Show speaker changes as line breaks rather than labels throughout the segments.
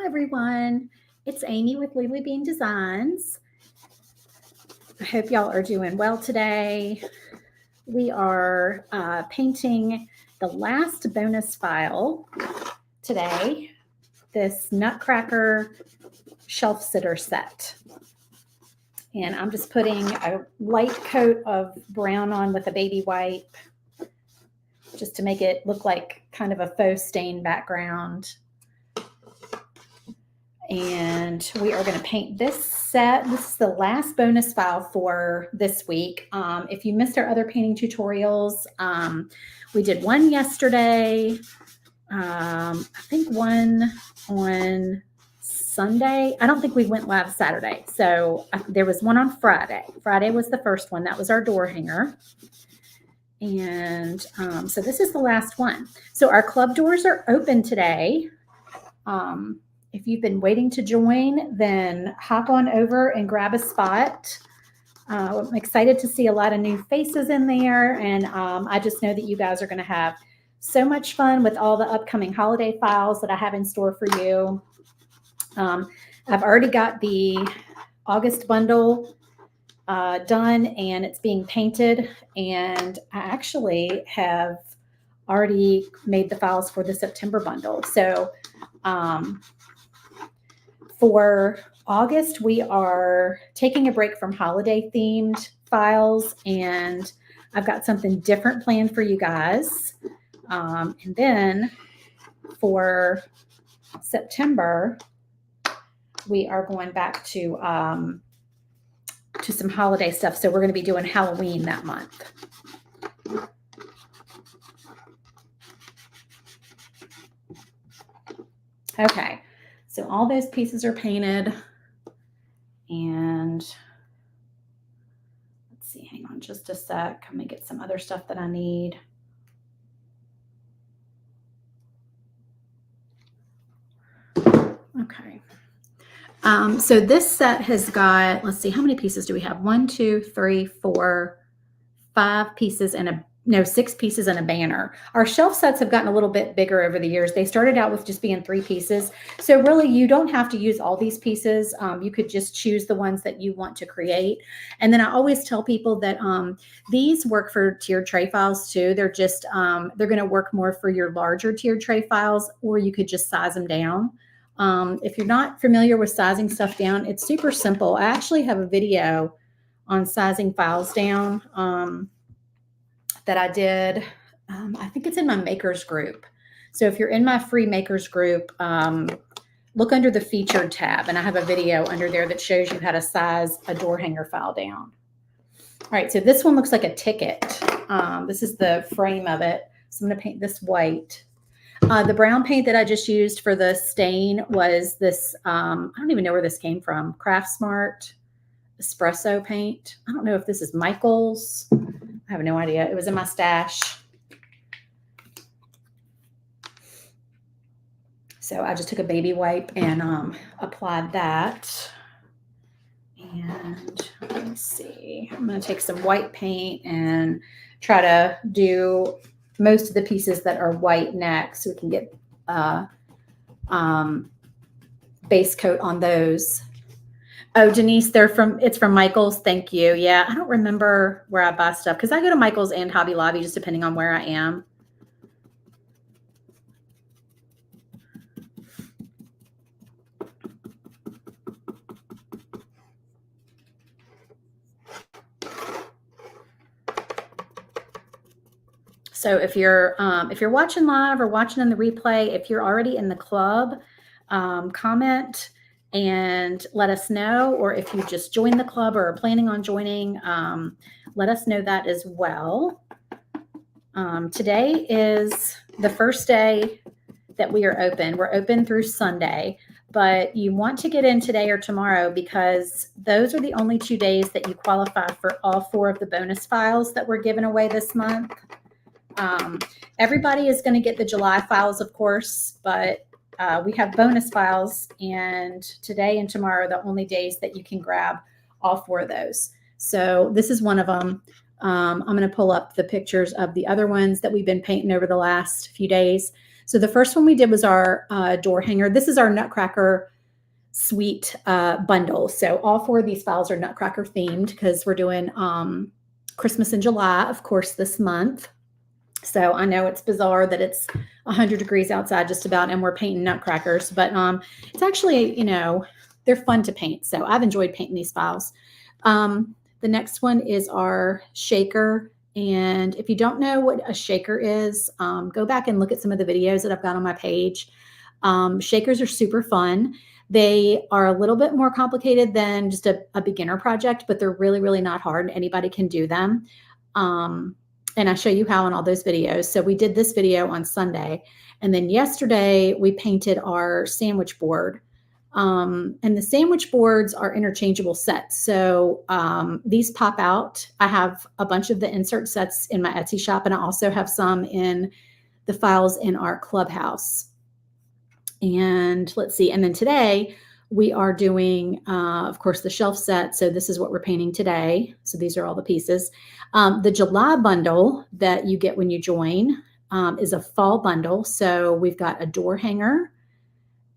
everyone. It's Amy with Lily Bean Designs. I hope y'all are doing well today. We are painting the last bonus file today, this Nutcracker shelf sitter set. And I'm just putting a light coat of brown on with a baby wipe just to make it look like kind of a faux stain background. And we are going to paint this set. This is the last bonus file for this week. If you missed our other painting tutorials, we did one yesterday. I think one on Sunday. I don't think we went live Saturday. So there was one on Friday. Friday was the first one. That was our door hanger. And so this is the last one. So our club doors are open today. If you've been waiting to join, then hop on over and grab a spot. I'm excited to see a lot of new faces in there. And I just know that you guys are going to have so much fun with all the upcoming holiday files that I have in store for you. I've already got the August bundle done and it's being painted. And I actually have already made the files for the September bundle. So for August, we are taking a break from holiday themed files, and I've got something different planned for you guys. And then for September, we are going back to some holiday stuff. So we're going to be doing Halloween that month. Okay. So all those pieces are painted, and let's see, hang on just a sec. Let me get some other stuff that I need. Okay. So this set has got, let's see, how many pieces do we have? 1, 2, 3, 4, 5 pieces and 6 pieces and a banner. Our shelf sets have gotten a little bit bigger over the years. They started out with just being 3 pieces. So really you don't have to use all these pieces. You could just choose the ones that you want to create. And then I always tell people that these work for tiered tray files too. They're just, they're going to work more for your larger tiered tray files, or you could just size them down. If you're not familiar with sizing stuff down, it's super simple. I actually have a video on sizing files down. That I did, I think it's in my makers group. So if you're in my free makers group, look under the featured tab, and I have a video under there that shows you how to size a door hanger file down. All right, so this one looks like a ticket. This is the frame of it. So I'm going to paint this white. The brown paint that I just used for the stain was this, I don't even know where this came from, Craft Smart espresso paint. I don't know if this is Michael's. I have no idea. It was in my stash. So I just took a baby wipe and applied that. And let me see. I'm going to take some white paint and try to do most of the pieces that are white next so we can get base coat on those. Oh, Denise, it's from Michael's. Thank you. Yeah, I don't remember where I buy stuff because I go to Michael's and Hobby Lobby just depending on where I am. So if you're watching live or watching in the replay, if you're already in the club, comment and let us know, or if you just joined the club or are planning on joining, let us know that as well. Today is the first day that we are open. We're open through Sunday, but you want to get in today or tomorrow because those are the only 2 days that you qualify for all 4 of the bonus files that we're giving away this month. Everybody is going to get the July files, of course, but we have bonus files, and today and tomorrow are the only days that you can grab all 4 of those. So this is one of them. I'm going to pull up the pictures of the other ones that we've been painting over the last few days. So the first one we did was our door hanger. This is our Nutcracker Suite bundle. So all 4 of these files are Nutcracker themed because we're doing Christmas in July, of course, this month. So I know it's bizarre that it's 100 degrees outside just about, and we're painting nutcrackers, but it's actually, you know, they're fun to paint. So I've enjoyed painting these files. The next one is our shaker. And if you don't know what a shaker is, go back and look at some of the videos that I've got on my page. Shakers are super fun. They are a little bit more complicated than just a beginner project, but they're really, really not hard. Anybody can do them. And I show you how in all those videos. So we did this video on Sunday. And then yesterday we painted our sandwich board. And the sandwich boards are interchangeable sets. So these pop out. I have a bunch of the insert sets in my Etsy shop, and I also have some in the files in our clubhouse. And let's see. And then today we are doing, of course, the shelf set. So this is what we're painting today. So these are all the pieces. The July bundle that you get when you join is a fall bundle. So we've got a door hanger,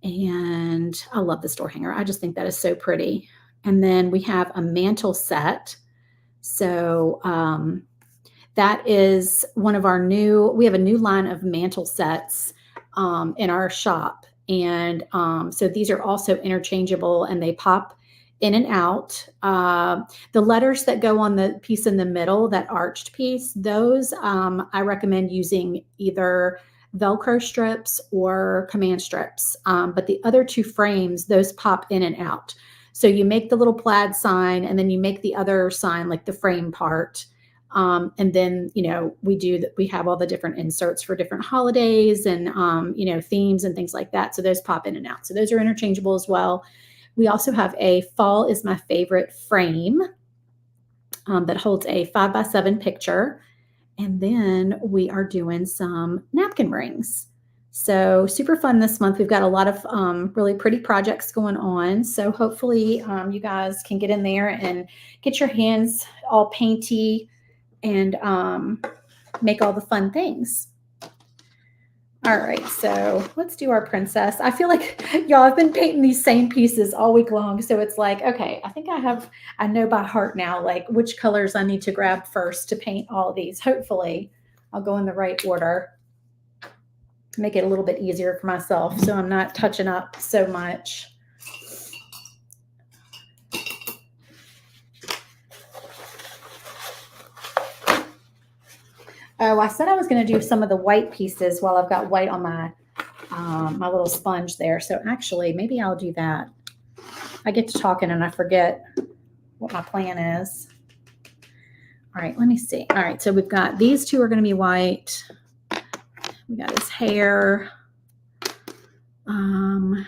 and I love this door hanger. I just think that is so pretty. And then we have a mantle set. So that is one of our we have a new line of mantle sets in our shop. And so these are also interchangeable, and they pop in and out. The letters that go on the piece in the middle, that arched piece, those I recommend using either Velcro strips or command strips. But the other 2 frames, those pop in and out. So you make the little plaid sign, and then you make the other sign, like the frame part. And then, you know, we have all the different inserts for different holidays and, you know, themes and things like that. So those pop in and out. So those are interchangeable as well. We also have a Fall is My Favorite frame that holds a 5x7 picture. And then we are doing some napkin rings. So super fun this month. We've got a lot of really pretty projects going on. So hopefully you guys can get in there and get your hands all painty and make all the fun things. All right, so let's do our princess. I feel like, y'all, I've been painting these same pieces all week long. So it's like, okay, I think I know by heart now, like which colors I need to grab first to paint all these. Hopefully I'll go in the right order to make it a little bit easier for myself so I'm not touching up so much. Oh, I said I was going to do some of the white pieces while I've got white on my my little sponge there. So actually, maybe I'll do that. I get to talking and I forget what my plan is. All right, let me see. All right, so we've got these 2 are going to be white. We got his hair. I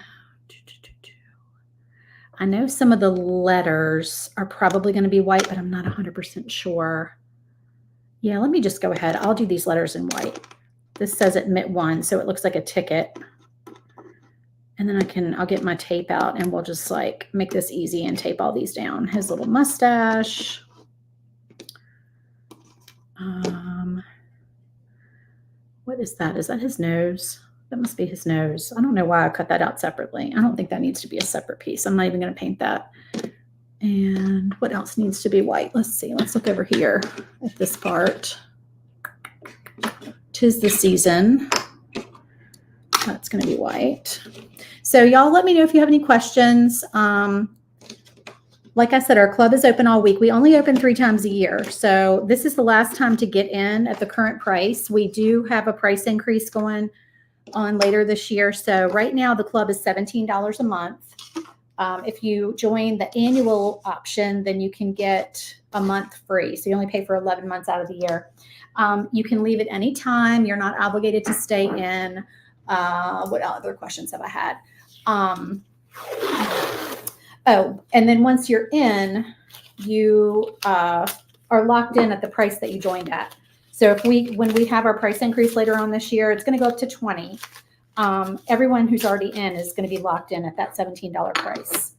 know some of the letters are probably going to be white, but I'm not 100% sure. Yeah, let me just go ahead. I'll do these letters in white. This says admit 1, so it looks like a ticket. And then I'll get my tape out and we'll just like make this easy and tape all these down. His little mustache. What is that? Is that his nose? That must be his nose. I don't know why I cut that out separately. I don't think that needs to be a separate piece. I'm not even going to paint that. And what else needs to be white? Let's see. Let's look over here at this part. 'Tis the season. That's going to be white. So y'all let me know if you have any questions. Like I said, our club is open all week. We only open 3 times a year. So this is the last time to get in at the current price. We do have a price increase going on later this year. So right now the club is $17 a month. If you join the annual option, then you can get a month free. So you only pay for 11 months out of the year. You can leave at any time. You're not obligated to stay in. What other questions have I had? Oh, and then once you're in, you are locked in at the price that you joined at. So when we have our price increase later on this year, it's going to go up to $20. Everyone who's already in is going to be locked in at that $17 price.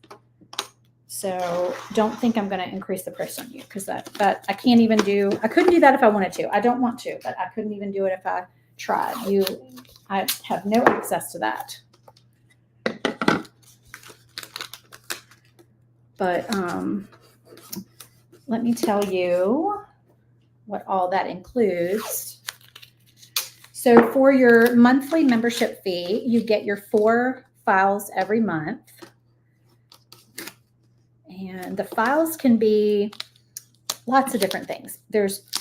So don't think I'm going to increase the price on you because that I can't even do. I couldn't do that if I wanted to. I don't want to, but I couldn't even do it if I tried. I have no access to that. But let me tell you what all that includes. So for your monthly membership fee, you get your 4 files every month. And the files can be lots of different things.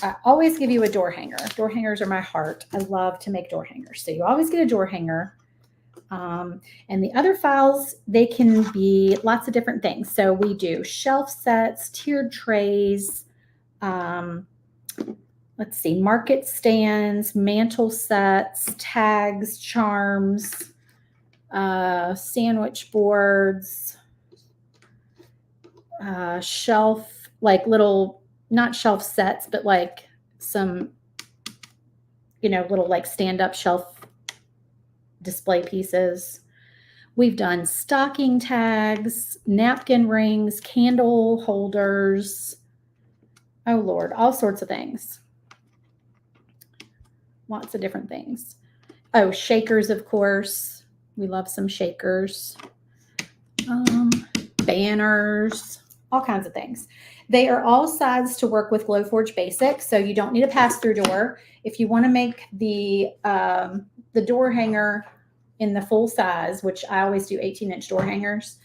I always give you a door hanger. Door hangers are my heart. I love to make door hangers. So you always get a door hanger. And the other files, they can be lots of different things. So we do shelf sets, tiered trays, let's see, market stands, mantle sets, tags, charms, sandwich boards, shelf, like little, not shelf sets, but like some, little like stand-up shelf display pieces. We've done stocking tags, napkin rings, candle holders. Oh Lord, all sorts of things. Lots of different things. Oh, shakers, of course. We love some shakers. Banners, all kinds of things. They are all sized to work with Glowforge Basic, so you don't need a pass-through door. If you want to make the door hanger in the full size, which I always do 18-inch door hangers,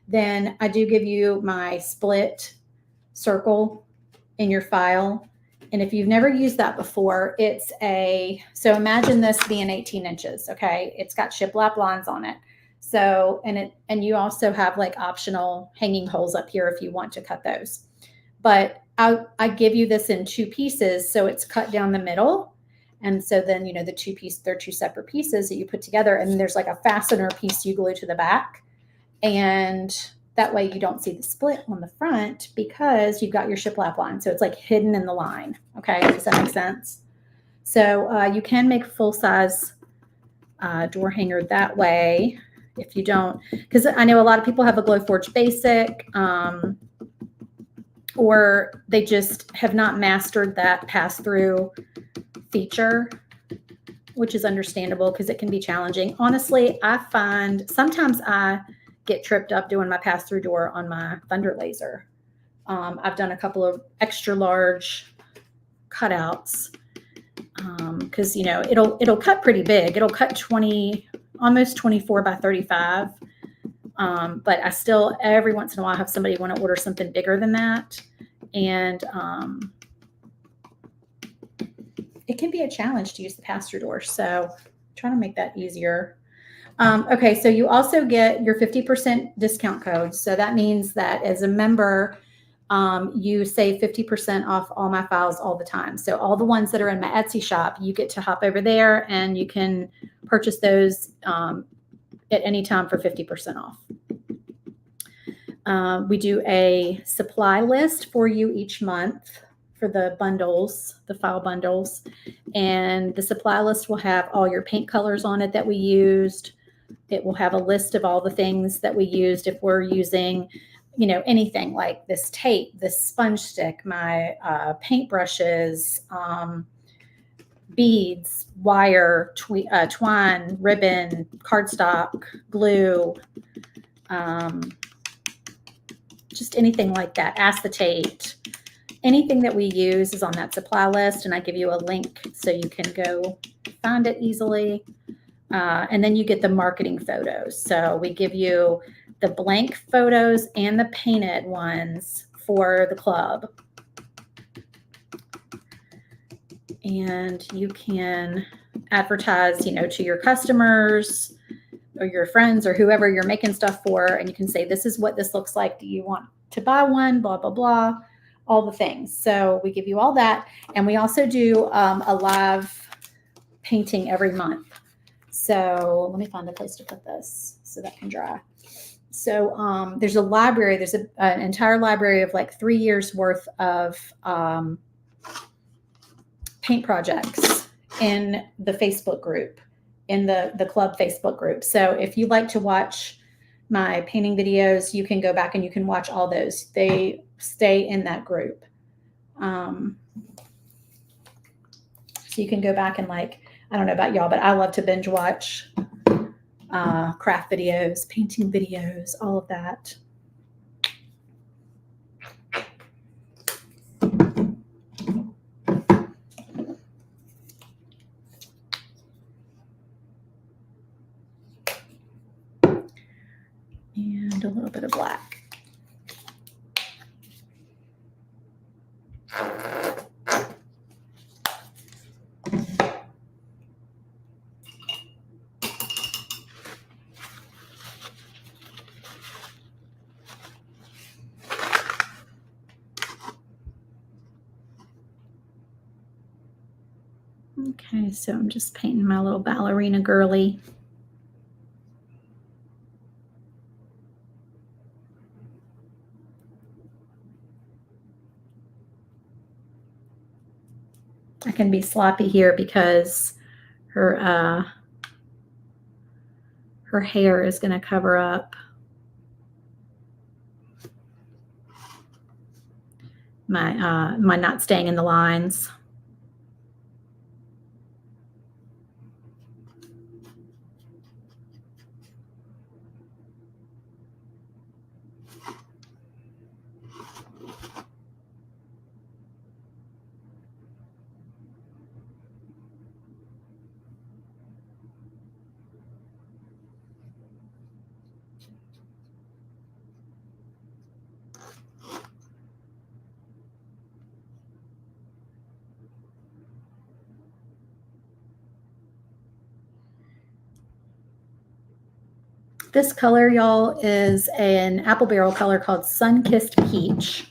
then I do give you my split circle in your file. And if you've never used that before, so imagine this being 18 inches, okay? It's got shiplap lines on it. So, and you also have like optional hanging holes up here if you want to cut those. But I give you this in 2 pieces, so it's cut down the middle. And so then, they're 2 separate pieces that you put together, and there's like a fastener piece you glue to the back. And that way you don't see the split on the front because you've got your shiplap line. So it's like hidden in the line. Okay, does that make sense? So you can make full-size door hanger that way. If you don't, because I know a lot of people have a Glowforge Basic, or they just have not mastered that pass-through feature, which is understandable because it can be challenging. Honestly, I find sometimes I get tripped up doing my pass-through door on my Thunder Laser. I've done a couple of extra large cutouts because it'll cut pretty big. It'll cut almost 24 by 35. But I still, every once in a while, have somebody want to order something bigger than that. And it can be a challenge to use the pass-through door. So I'm trying to make that easier. Okay, so you also get your 50% discount code. So that means that as a member, you save 50% off all my files all the time. So all the ones that are in my Etsy shop, you get to hop over there and you can purchase those at any time for 50% off. We do a supply list for you each month for the bundles, the file bundles. And the supply list will have all your paint colors on it that we used. It will have a list of all the things that we used if we're using, anything like this tape, this sponge stick, my paint brushes, beads, wire, twine, ribbon, cardstock, glue, just anything like that, acetate. Anything that we use is on that supply list, and I give you a link so you can go find it easily. And then you get the marketing photos. So we give you the blank photos and the painted ones for the club. And you can advertise, to your customers or your friends or whoever you're making stuff for. And you can say, this is what this looks like. Do you want to buy one? Blah, blah, blah. All the things. So we give you all that. And we also do a live painting every month. So let me find a place to put this so that can dry. So there's a library. There's an entire library of like 3 years worth of paint projects in the Facebook group, in the club Facebook group. So if you like to watch my painting videos, you can go back and you can watch all those. They stay in that group. So you can go back and I don't know about y'all, but I love to binge watch craft videos, painting videos, all of that. And a little bit of black. Okay, so I'm just painting my little ballerina girly. I can be sloppy here because her hair is going to cover up my not staying in the lines. This color, y'all, is an apple barrel color called Sun-Kissed Peach.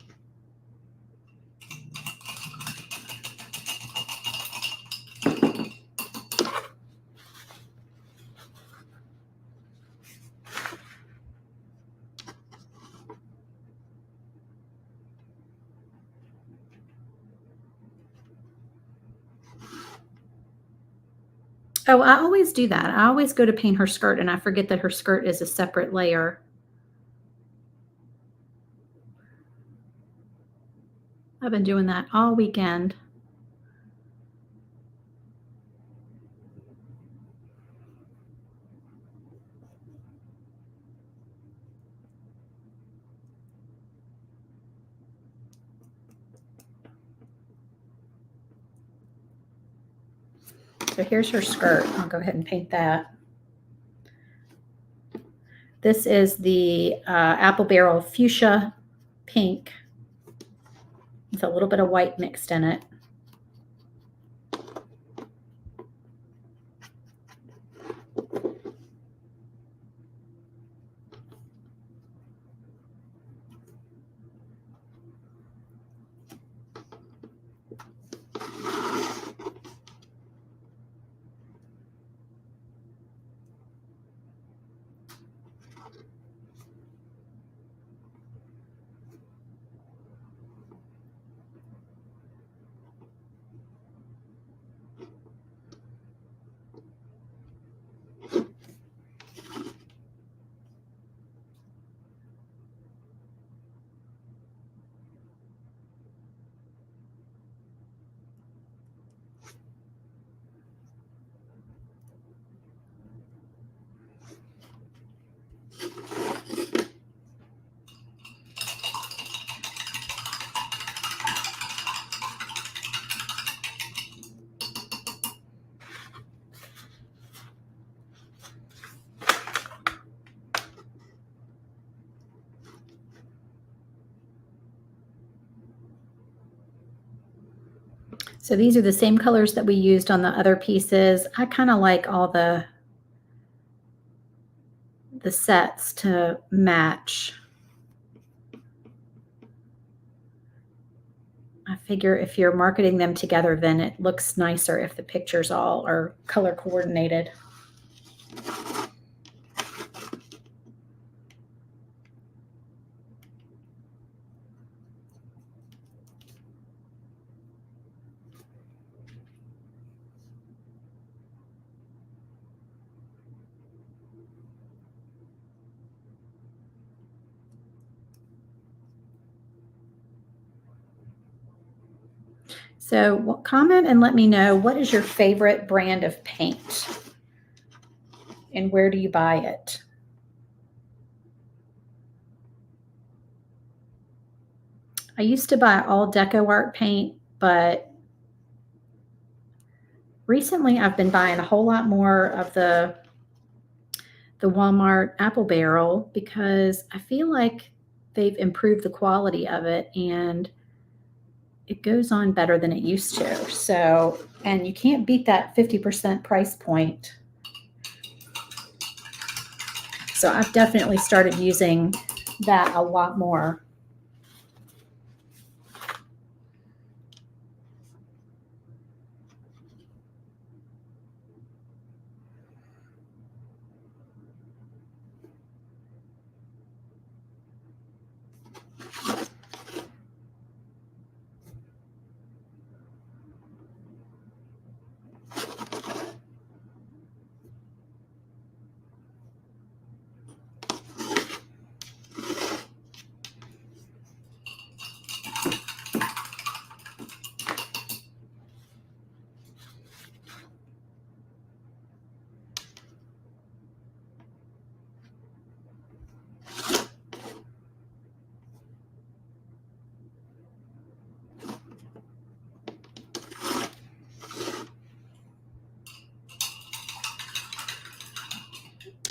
Oh, I always do that. I always go to paint her skirt and I forget that her skirt is a separate layer. I've been doing that all weekend. So here's her skirt. I'll go ahead and paint that. This is the apple barrel fuchsia pink with a little bit of white mixed in it. So these are the same colors that we used on the other pieces. I kind of like all the sets to match. I figure if you're marketing them together, then it looks nicer if the pictures all are color coordinated. So comment and let me know, what is your favorite brand of paint? And where do you buy it? I used to buy all DecoArt paint, but recently I've been buying a whole lot more of the Walmart Apple Barrel because I feel like they've improved the quality of it and it goes on better than it used to. So, and you can't beat that 50% price point. So I've definitely started using that a lot more.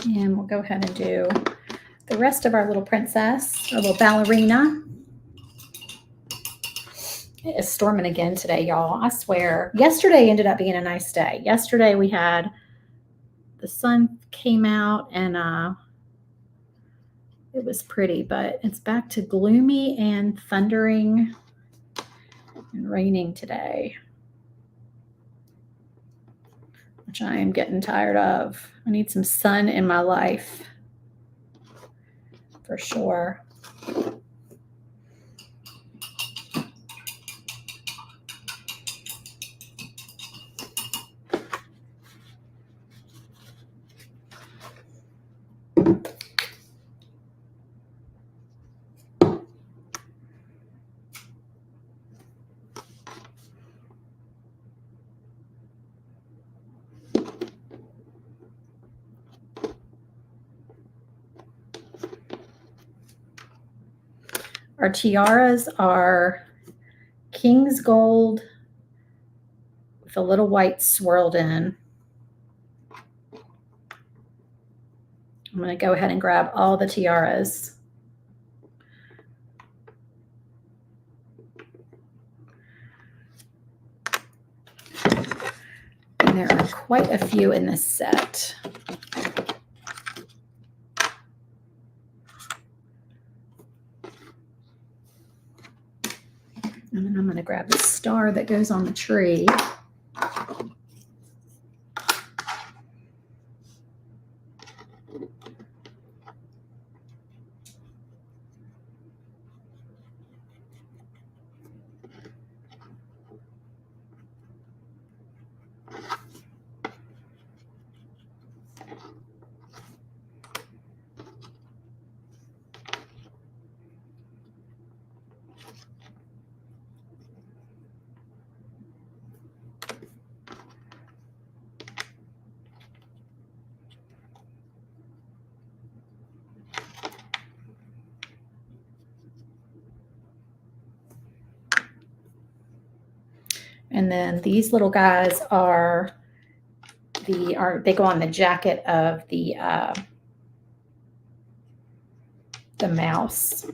And we'll go ahead and do the rest of our little princess, our little ballerina. It is storming again today, y'all. I swear. Yesterday ended up being a nice day. Yesterday we had the sun came out and it was pretty, but it's back to gloomy and thundering and raining today, which I am getting tired of. I need some sun in my life for sure. Our tiaras are King's Gold with a little white swirled in. I'm going to go ahead and grab all the tiaras. And there are quite a few in this set. And then I'm going to grab the star that goes on the tree. And then these little guys are they go on the jacket of the mouse.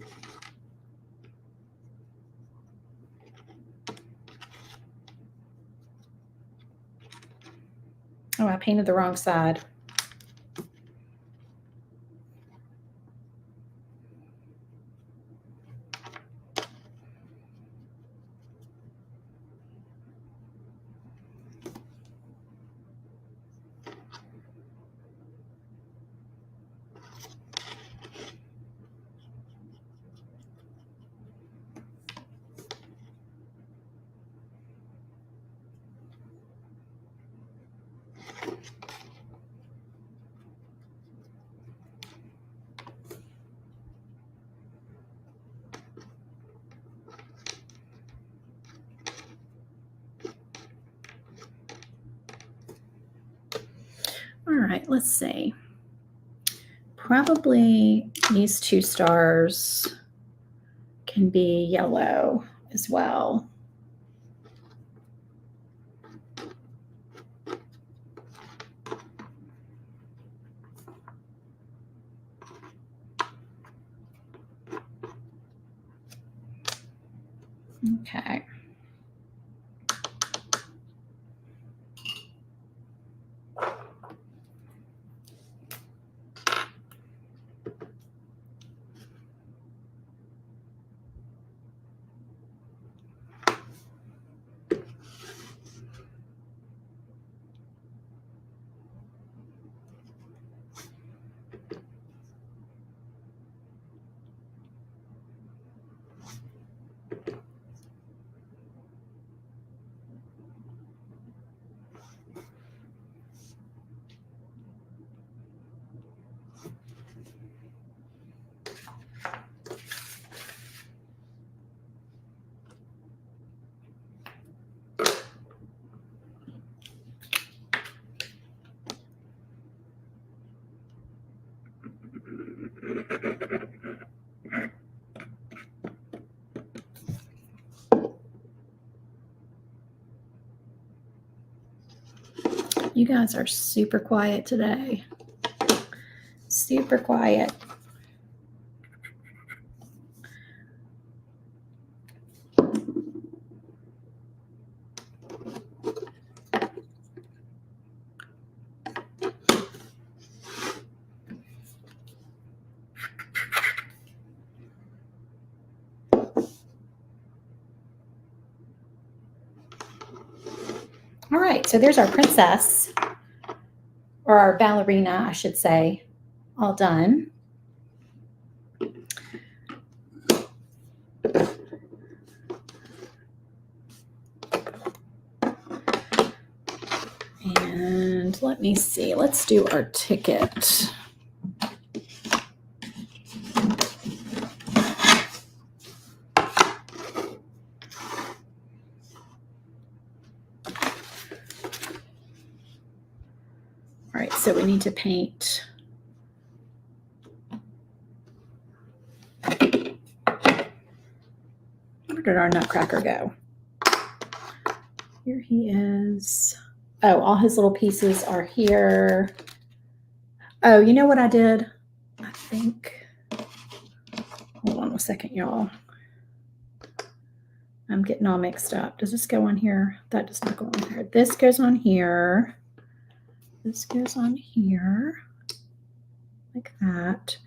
Oh, I painted the wrong side. All right, let's see. Probably these two stars can be yellow as well. Okay. You guys are super quiet today. Super quiet. All right, so there's our princess, or our ballerina, I should say, all done. And let me see, let's do our ticket. All right, so we need to paint. Where did our nutcracker go? Here he is. Oh, all his little pieces are here. Oh, you know what I did? I think, hold on a second, y'all. I'm getting all mixed up. Does this go on here? That does not go on here. This goes on here. This goes on here, like that.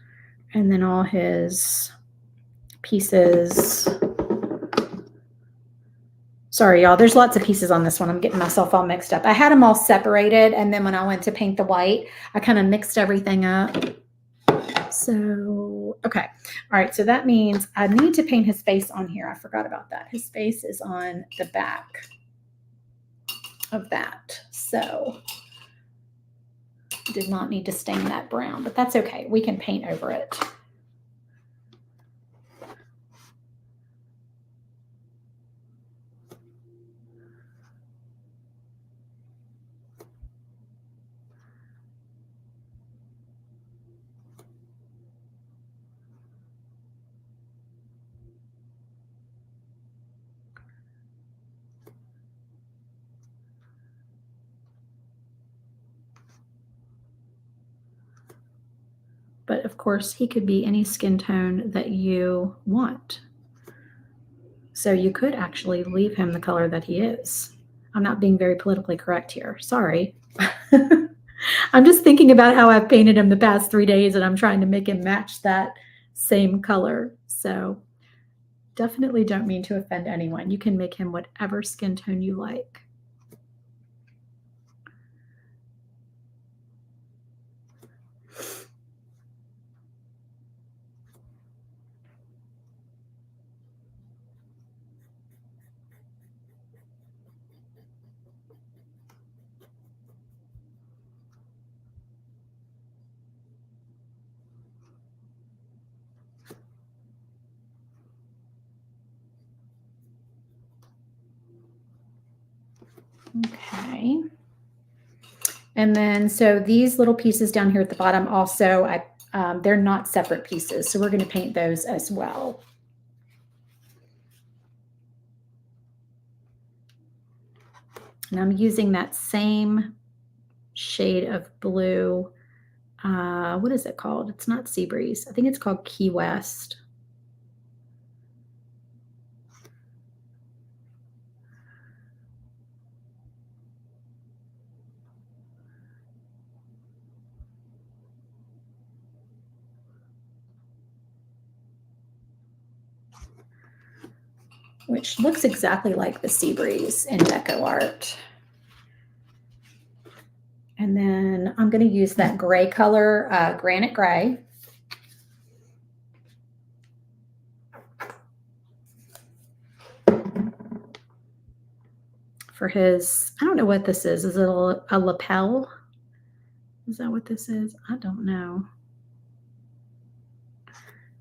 And then all his pieces. Sorry, y'all. There's lots of pieces on this one. I'm getting myself all mixed up. I had them all separated, and then when I went to paint the white, I kind of mixed everything up. So, okay. All right, so that means I need to paint his face on here. I forgot about that. His face is on the back of that. So, did not need to stain that brown, but that's okay. We can paint over it. But of course, he could be any skin tone that you want. So you could actually leave him the color that he is. I'm not being very politically correct here. Sorry. I'm just thinking about how I've painted him the past 3 days, and I'm trying to make him match that same color. So definitely don't mean to offend anyone. You can make him whatever skin tone you like. Okay. And then, so these little pieces down here at the bottom also, they're not separate pieces. So we're going to paint those as well. And I'm using that same shade of blue. What is it called? It's not Seabreeze. I think it's called Key West. Which looks exactly like the Seabreeze in DecoArt. And then I'm going to use that gray color, Granite Gray. For his, I don't know what this is. Is it a lapel? Is that what this is? I don't know.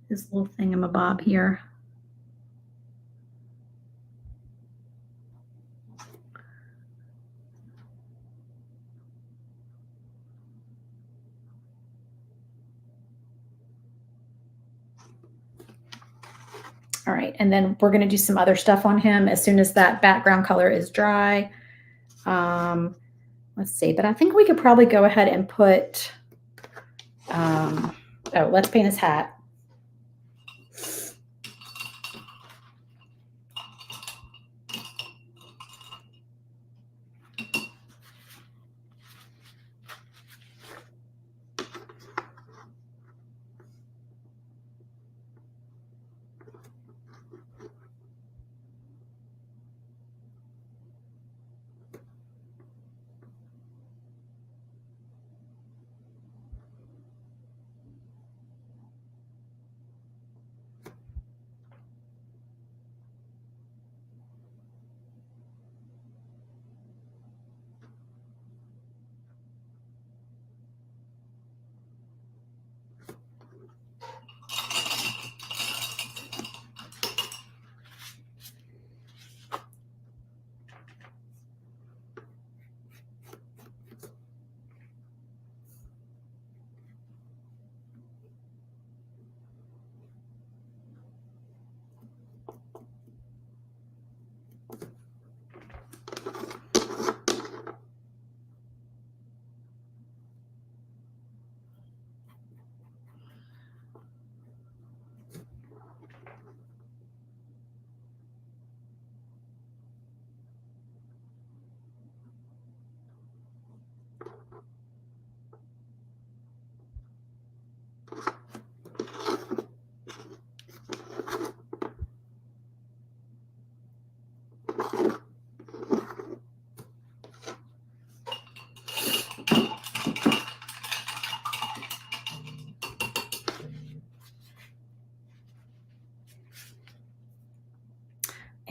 This little thingamabob here. All right, and then we're going to do some other stuff on him as soon as that background color is dry. Let's see, but I think we could probably go ahead and put, let's paint his hat.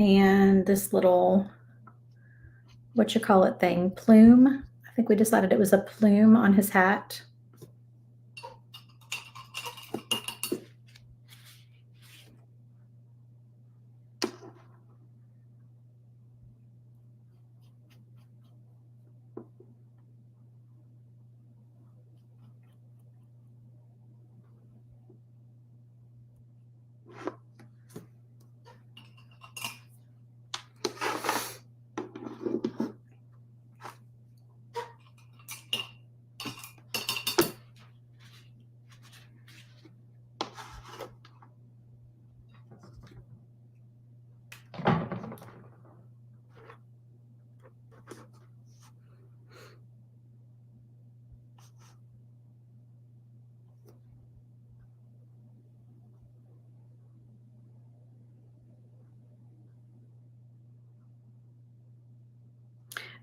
And this little, thing, plume. I think we decided it was a plume on his hat.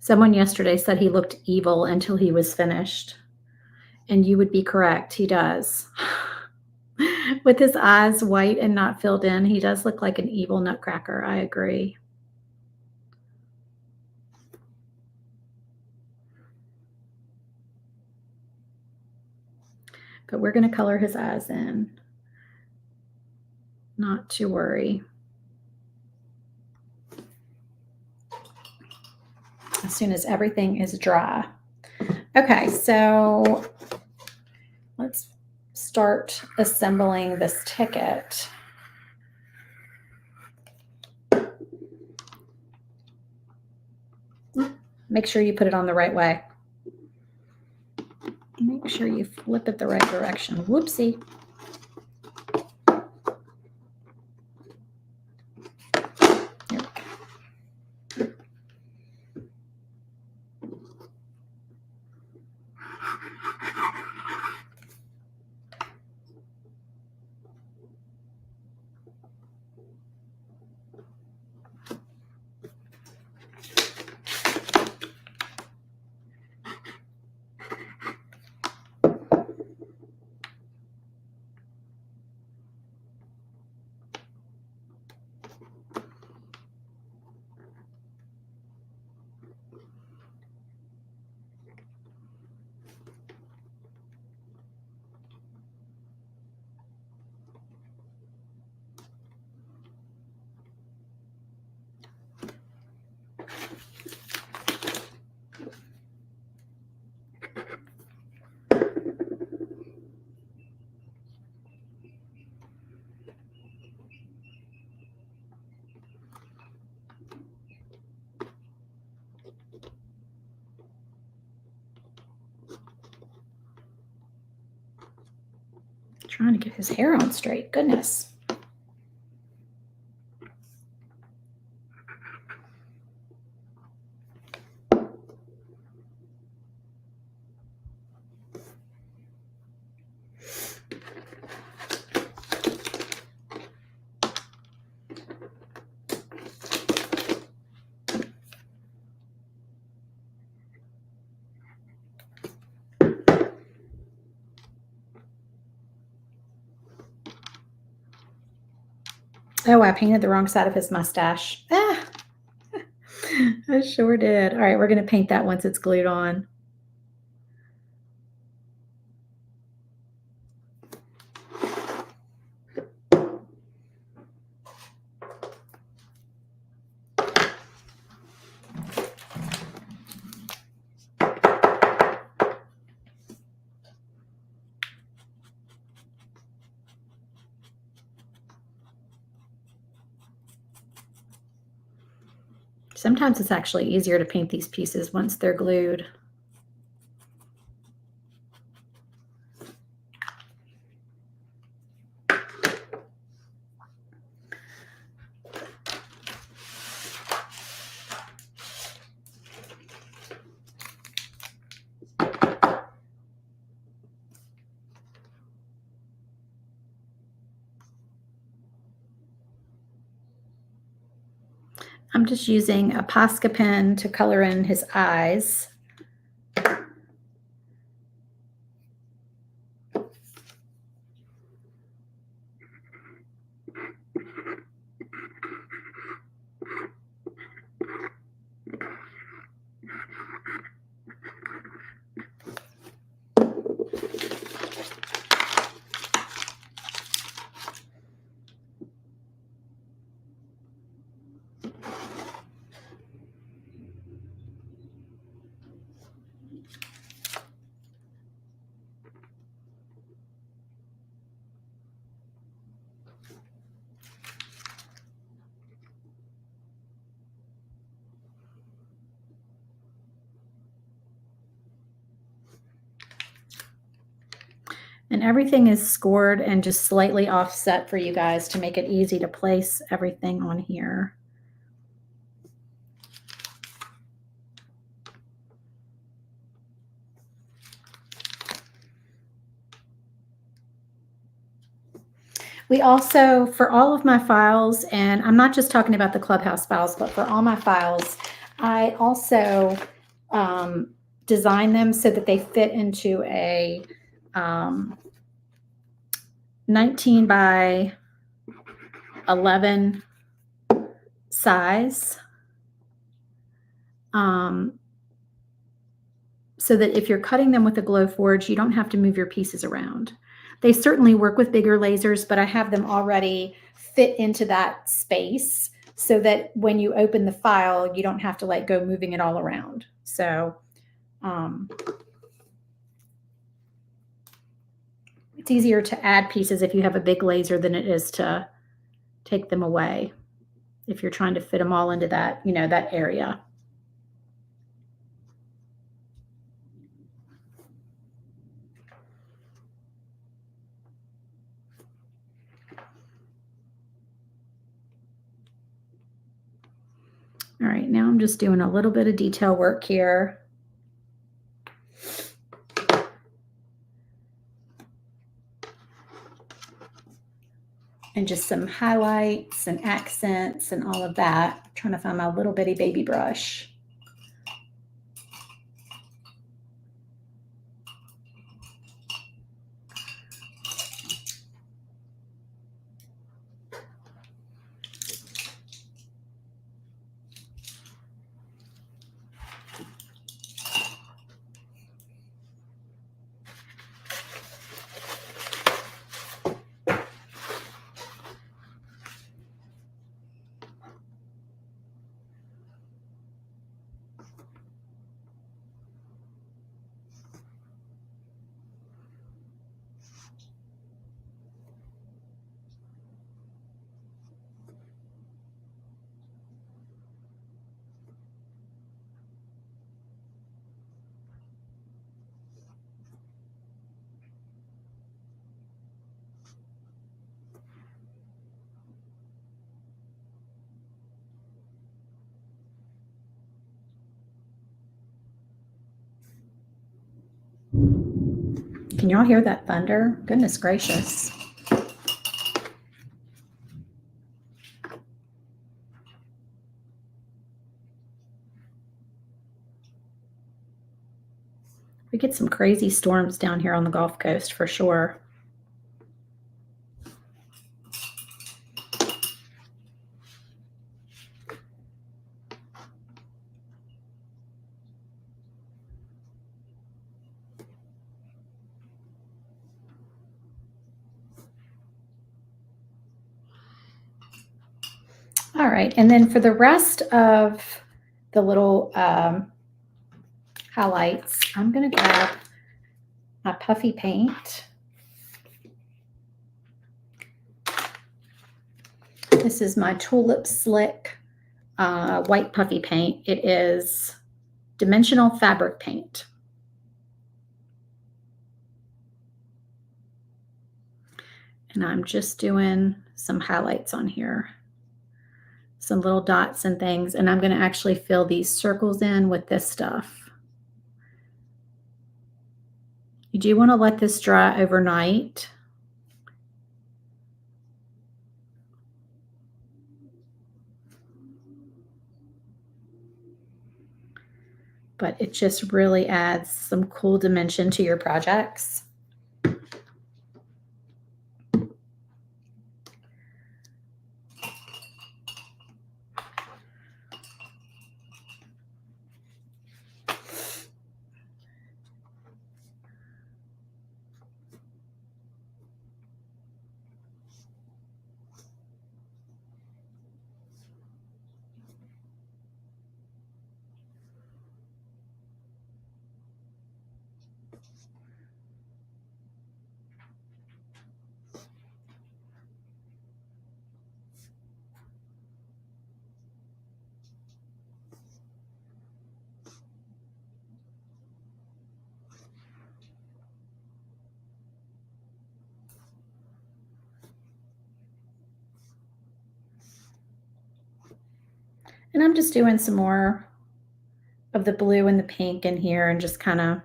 Someone yesterday said he looked evil until he was finished. And you would be correct. He does. With his eyes white and not filled in, he does look like an evil nutcracker. I agree. But we're going to color his eyes in. Not to worry. As soon as everything is dry. Okay, so let's start assembling this ticket. Make sure you put it on the right way. Make sure you flip it the right direction. Whoopsie. There we go. Trying to get his hair on straight. Goodness. Oh, I painted the wrong side of his mustache. Ah, I sure did. All right, we're going to paint that once it's glued on. Sometimes it's actually easier to paint these pieces once they're glued. I'm just using a Posca pen to color in his eyes. And everything is scored and just slightly offset for you guys to make it easy to place everything on here. We also, for all of my files, and I'm not just talking about the Clubhouse files, but for all my files, I also design them so that they fit into a 19 by 11 size. So that if you're cutting them with a Glowforge, you don't have to move your pieces around. They certainly work with bigger lasers, but I have them already fit into that space so that when you open the file, you don't have to like go moving it all around. So It's easier to add pieces if you have a big laser than it is to take them away if you're trying to fit them all into that, that area. All right, now I'm just doing a little bit of detail work here. And just some highlights and accents and all of that. I'm trying to find my little bitty baby brush. Can y'all hear that thunder? Goodness gracious. We get some crazy storms down here on the Gulf Coast for sure. All right, and then for the rest of the little highlights, I'm going to grab my puffy paint. This is my Tulip Slick white puffy paint. It is dimensional fabric paint. And I'm just doing some highlights on here. Some little dots and things, and I'm going to actually fill these circles in with this stuff. You do want to let this dry overnight. But it just really adds some cool dimension to your projects. And I'm just doing some more of the blue and the pink in here and just kind of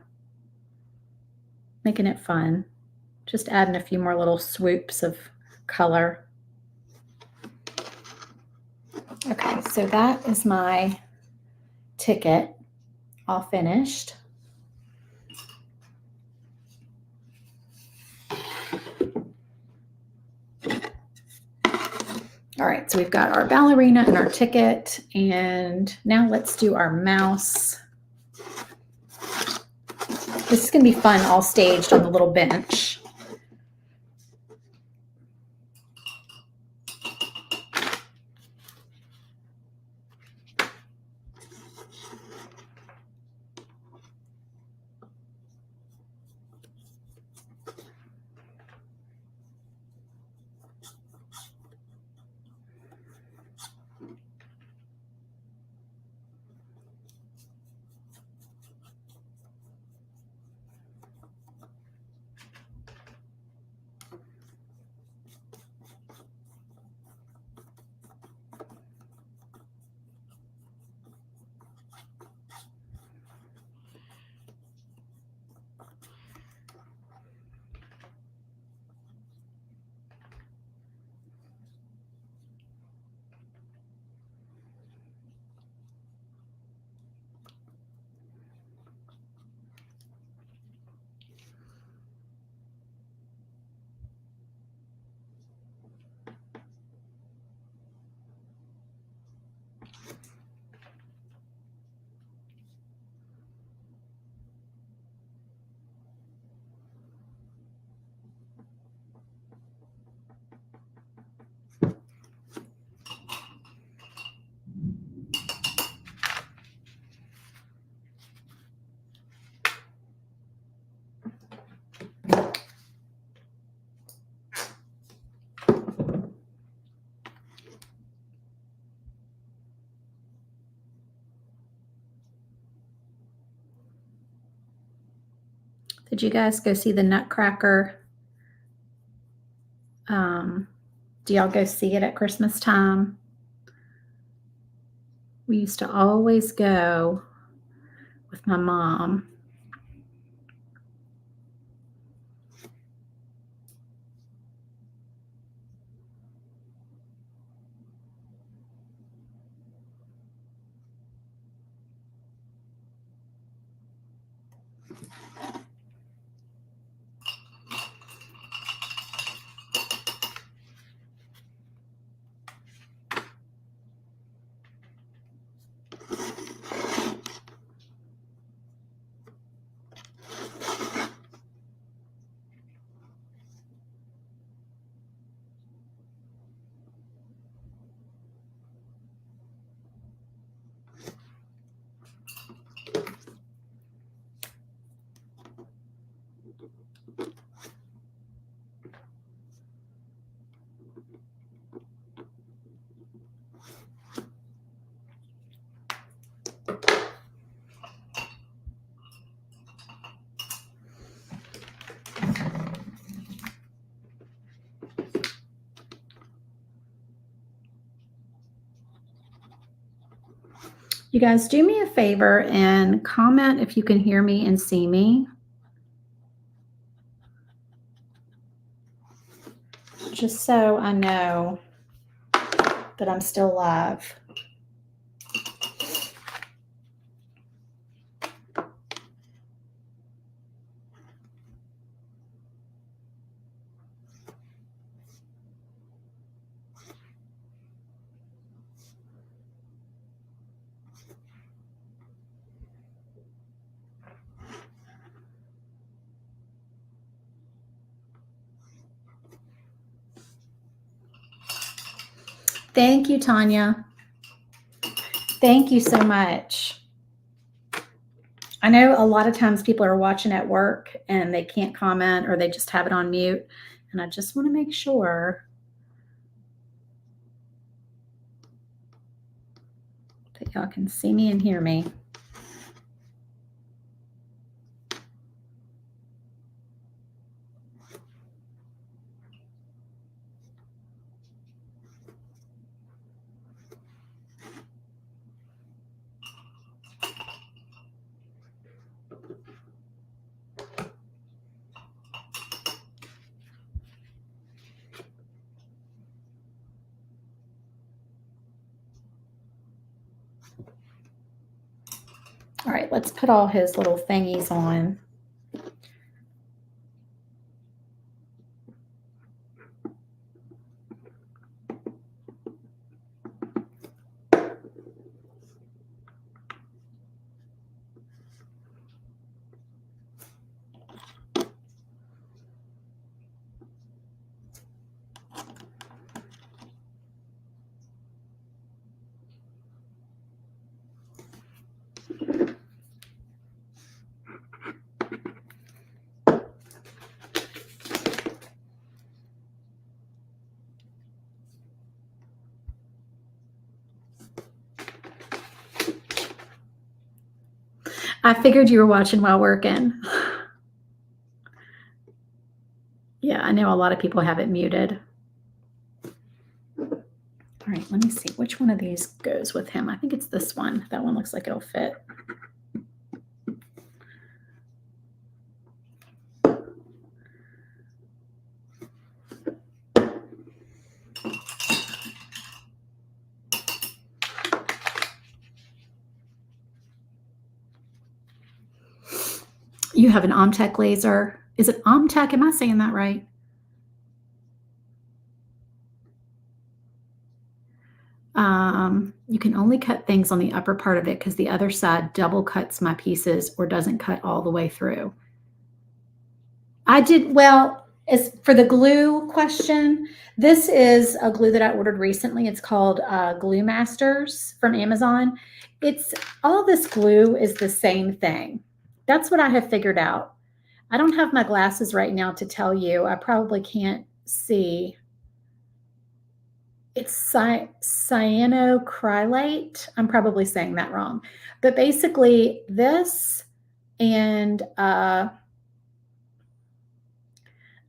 making it fun. Just adding a few more little swoops of color. Okay, so that is my ticket all finished. All right, so we've got our ballerina and our ticket, and now let's do our mouse. This is going to be fun, all staged on the little bench. Did you guys go see the Nutcracker? Do y'all go see it at Christmas time? We used to always go with my mom. You guys do me a favor and comment if you can hear me and see me. Just so I know that I'm still live. Thank you, Tanya. Thank you so much. I know a lot of times people are watching at work and they can't comment or they just have it on mute. And I just want to make sure that y'all can see me and hear me. All right, let's put all his little thingies on. I figured you were watching while working. Yeah, I know a lot of people have it muted. All right, let me see which one of these goes with him. I think it's this one. That one looks like it'll fit. You have an Omtech laser. Is it Omtech? Am I saying that right? You can only cut things on the upper part of it because the other side double cuts my pieces or doesn't cut all the way through. I did, well, as for the glue question, this is a glue that I ordered recently. It's called Glue Masters from Amazon. It's all this glue is the same thing. That's what I have figured out. I don't have my glasses right now to tell you. I probably can't see. It's cyanocrylate. I'm probably saying that wrong. But basically this and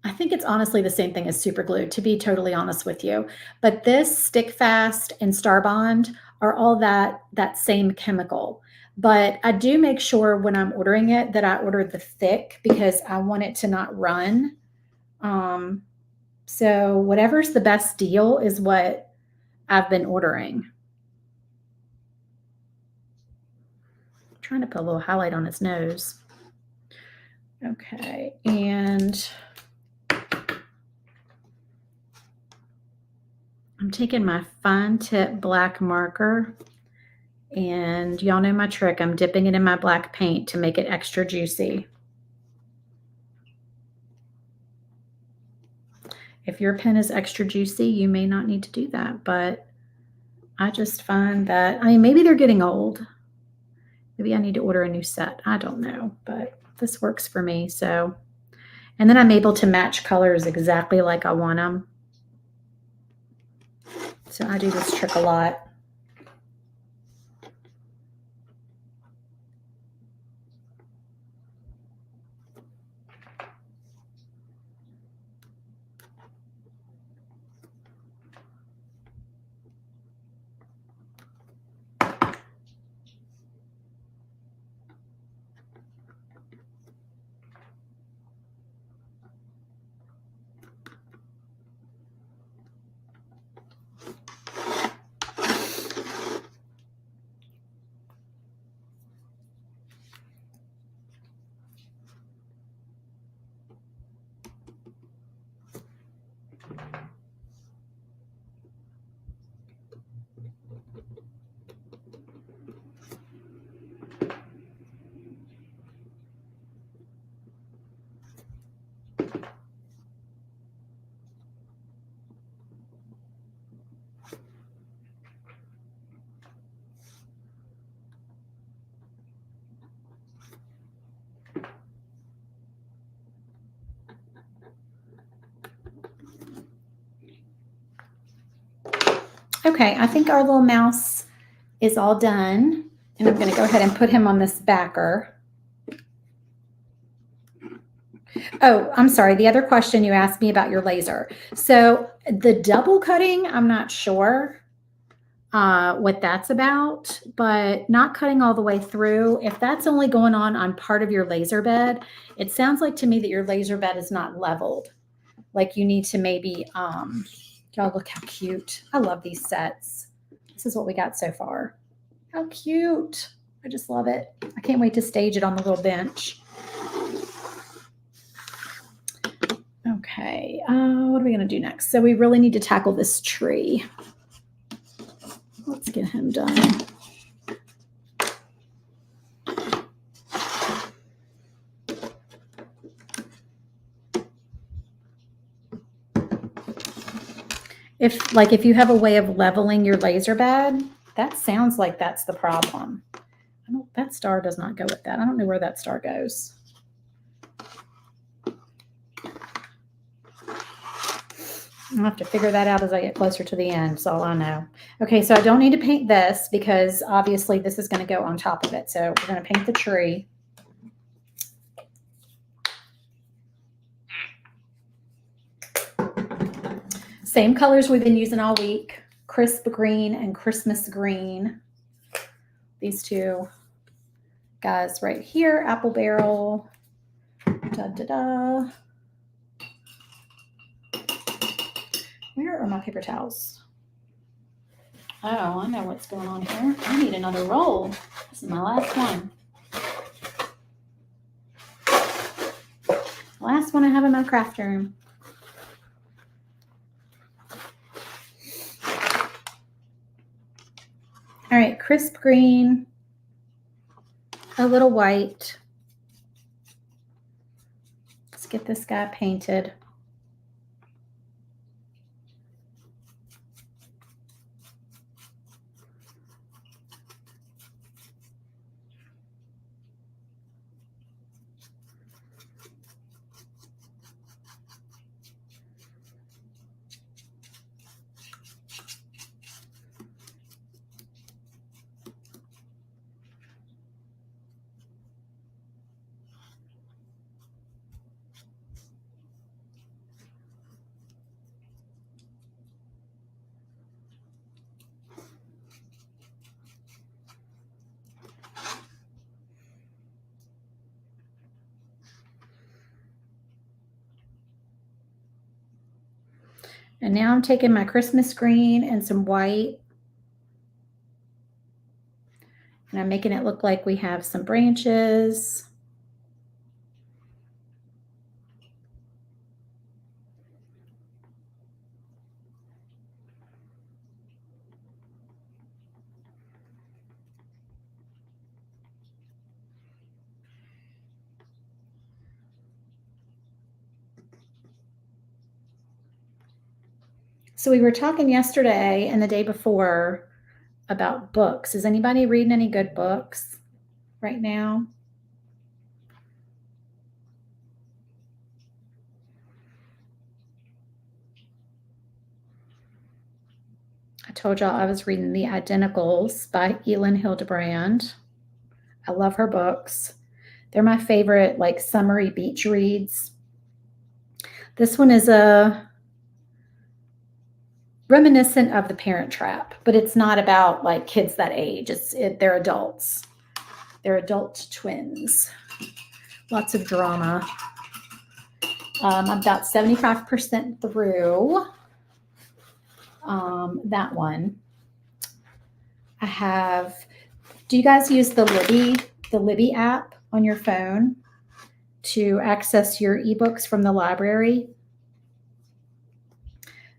I think it's honestly the same thing as super glue, to be totally honest with you. But this Stick Fast and Star Bond are all that same chemical. But I do make sure when I'm ordering it that I order the thick because I want it to not run. Um, so whatever's the best deal is what I've been ordering. I'm trying to put a little highlight on his nose. Okay, and I'm taking my fine tip black marker, and y'all know my trick. I'm dipping it in my black paint to make it extra juicy. If your pen is extra juicy, you may not need to do that, but I just find that, I mean, maybe they're getting old. Maybe I need to order a new set. I don't know, but this works for me. So, and then I'm able to match colors exactly like I want them. So I do this trick a lot. Okay, I think our little mouse is all done. And I'm going to go ahead and put him on this backer. Oh, I'm sorry. The other question you asked me about your laser. So the double cutting, I'm not sure what that's about, but not cutting all the way through. If that's only going on part of your laser bed, it sounds like to me that your laser bed is not leveled. Like you need to maybe, y'all look how cute. I love these sets. This is what we got so far. How cute. I just love it. I can't wait to stage it on the little bench. Okay, what are we going to do next? So we really need to tackle this tree. Let's get him done. If you have a way of leveling your laser bed, that sounds like that's the problem. That star does not go with that. I don't know where that star goes. I'll have to figure that out as I get closer to the end. That's all I know. Okay, so I don't need to paint this because obviously this is going to go on top of it. So we're going to paint the tree. Same colors we've been using all week. Crisp green and Christmas green. These two guys right here. Apple barrel. Da, da, da. Where are my paper towels? Oh, I know what's going on here. I need another roll. This is my last one. Last one I have in my craft room. All right, crisp green, a little white. Let's get this guy painted. And now I'm taking my Christmas green and some white, and I'm making it look like we have some branches. So we were talking yesterday and the day before about books. Is anybody reading any good books right now? I told y'all I was reading The Identicals by Elin Hildebrand. I love her books. They're my favorite, like, summery beach reads. This one is a reminiscent of The Parent Trap, but it's not about like kids that age. They're adults. They're adult twins. Lots of drama. I'm about 75% through that one. I have. Do you guys use the Libby app on your phone to access your ebooks from the library?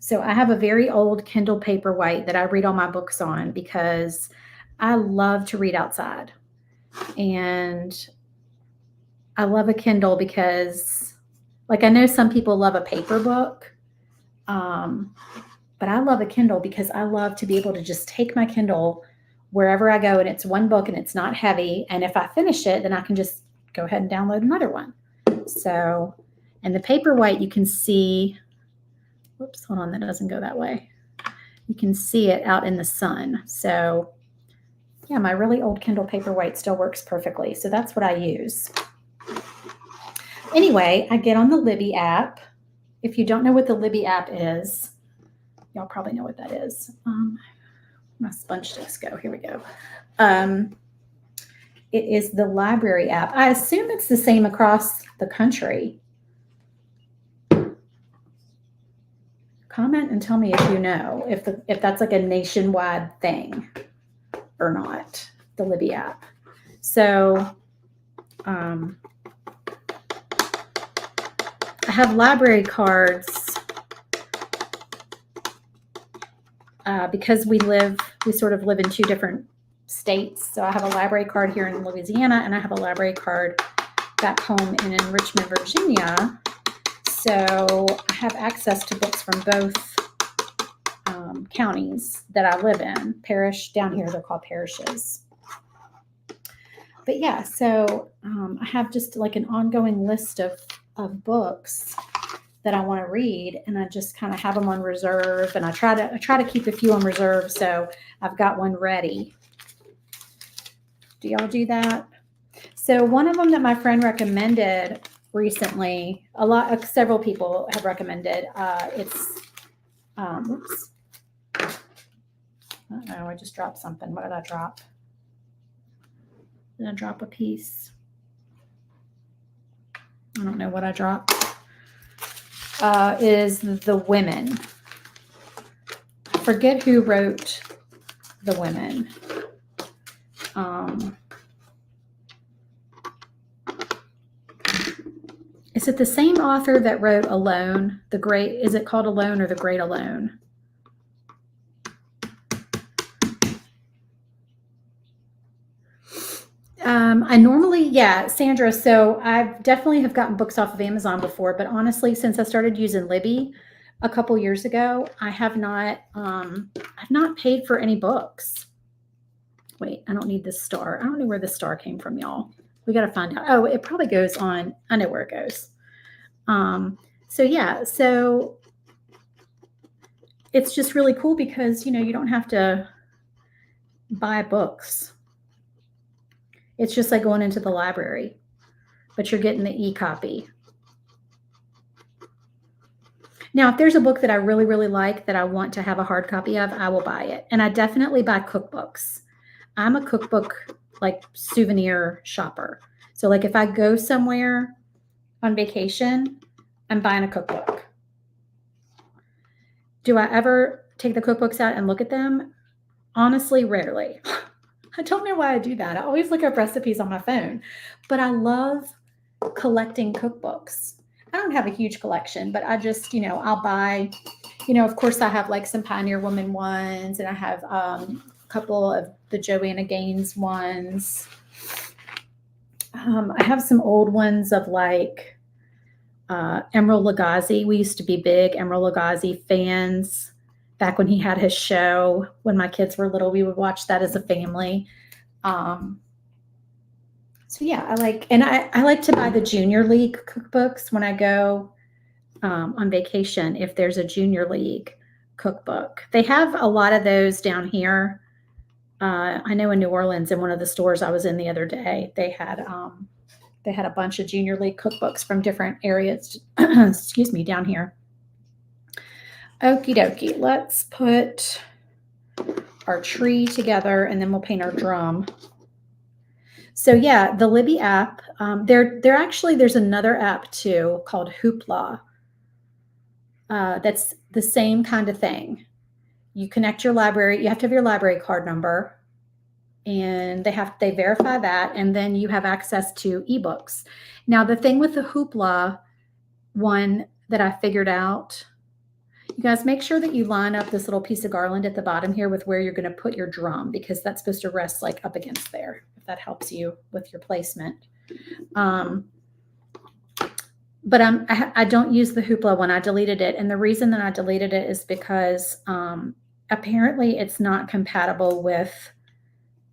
So I have a very old Kindle Paperwhite that I read all my books on because I love to read outside. And I love a Kindle because, like, I know some people love a paper book, but I love a Kindle because I love to be able to just take my Kindle wherever I go, and it's one book and it's not heavy. And if I finish it, then I can just go ahead and download another one. So, and the Paperwhite, you can see, whoops, hold on, that doesn't go that way. You can see it out in the sun. So yeah, my really old Kindle Paperwhite still works perfectly. So that's what I use. Anyway, I get on the Libby app. If you don't know what the Libby app is, y'all probably know what that is. My sponge sticks go. Here we go. It is the library app. I assume it's the same across the country. Comment and tell me if you know if that's like a nationwide thing or not, the Libby app. So I have library cards because we sort of live in two different states. So I have a library card here in Louisiana, and I have a library card back home in Richmond, Virginia. So I have access to books from both counties that I live in. Parish, down here, they're called parishes. But yeah, so I have just like an ongoing list of books that I want to read, and I just kind of have them on reserve, and I try to keep a few on reserve, so I've got one ready. Do y'all do that? So one of them that my friend recommended recently, several people have recommended. It's oops. Uh-oh, I just dropped something. What did I drop? Did I drop a piece? I don't know what I dropped. Is The Women. I forget who wrote The Women. Is it the same author that wrote Alone? Is it called Alone or The Great Alone? I normally, yeah, Sandra. So I definitely have gotten books off of Amazon before, but honestly, since I started using Libby a couple years ago, I've not paid for any books. Wait, I don't need this star. I don't know where the star came from, y'all. We got to find out. Oh, it probably goes on. I know where it goes. So yeah, so it's just really cool because, you don't have to buy books. It's just like going into the library, but you're getting the e-copy. Now, if there's a book that I really, really like that I want to have a hard copy of, I will buy it. And I definitely buy cookbooks. I'm a cookbook, like, souvenir shopper. So, like, if I go somewhere on vacation, I'm buying a cookbook. Do I ever take the cookbooks out and look at them? Honestly, rarely. I don't know why I do that. I always look up recipes on my phone, but I love collecting cookbooks. I don't have a huge collection, but I just, I'll buy, of course, I have like some Pioneer Woman ones, and I have a couple of the Joanna Gaines ones. I have some old ones of like Emeril Lagasse. We used to be big Emeril Lagasse fans. Back when he had his show, when my kids were little, we would watch that as a family. So yeah, I like to buy the Junior League cookbooks when I go on vacation. If there's a Junior League cookbook, they have a lot of those down here. I know in New Orleans, in one of the stores I was in the other day, they had a bunch of Junior League cookbooks from different areas. Excuse me, down here. Okie dokie. Let's put our tree together, and then we'll paint our drum. So yeah, the Libby app. There's another app too called Hoopla. That's the same kind of thing. You connect your library. You have to have your library card number, and they verify that, and then you have access to ebooks. Now, the thing with the Hoopla one that I figured out, you guys make sure that you line up this little piece of garland at the bottom here with where you're going to put your drum, because that's supposed to rest like up against there, if that helps you with your placement. But I don't use the Hoopla one. I deleted it. And the reason that I deleted it is because apparently it's not compatible with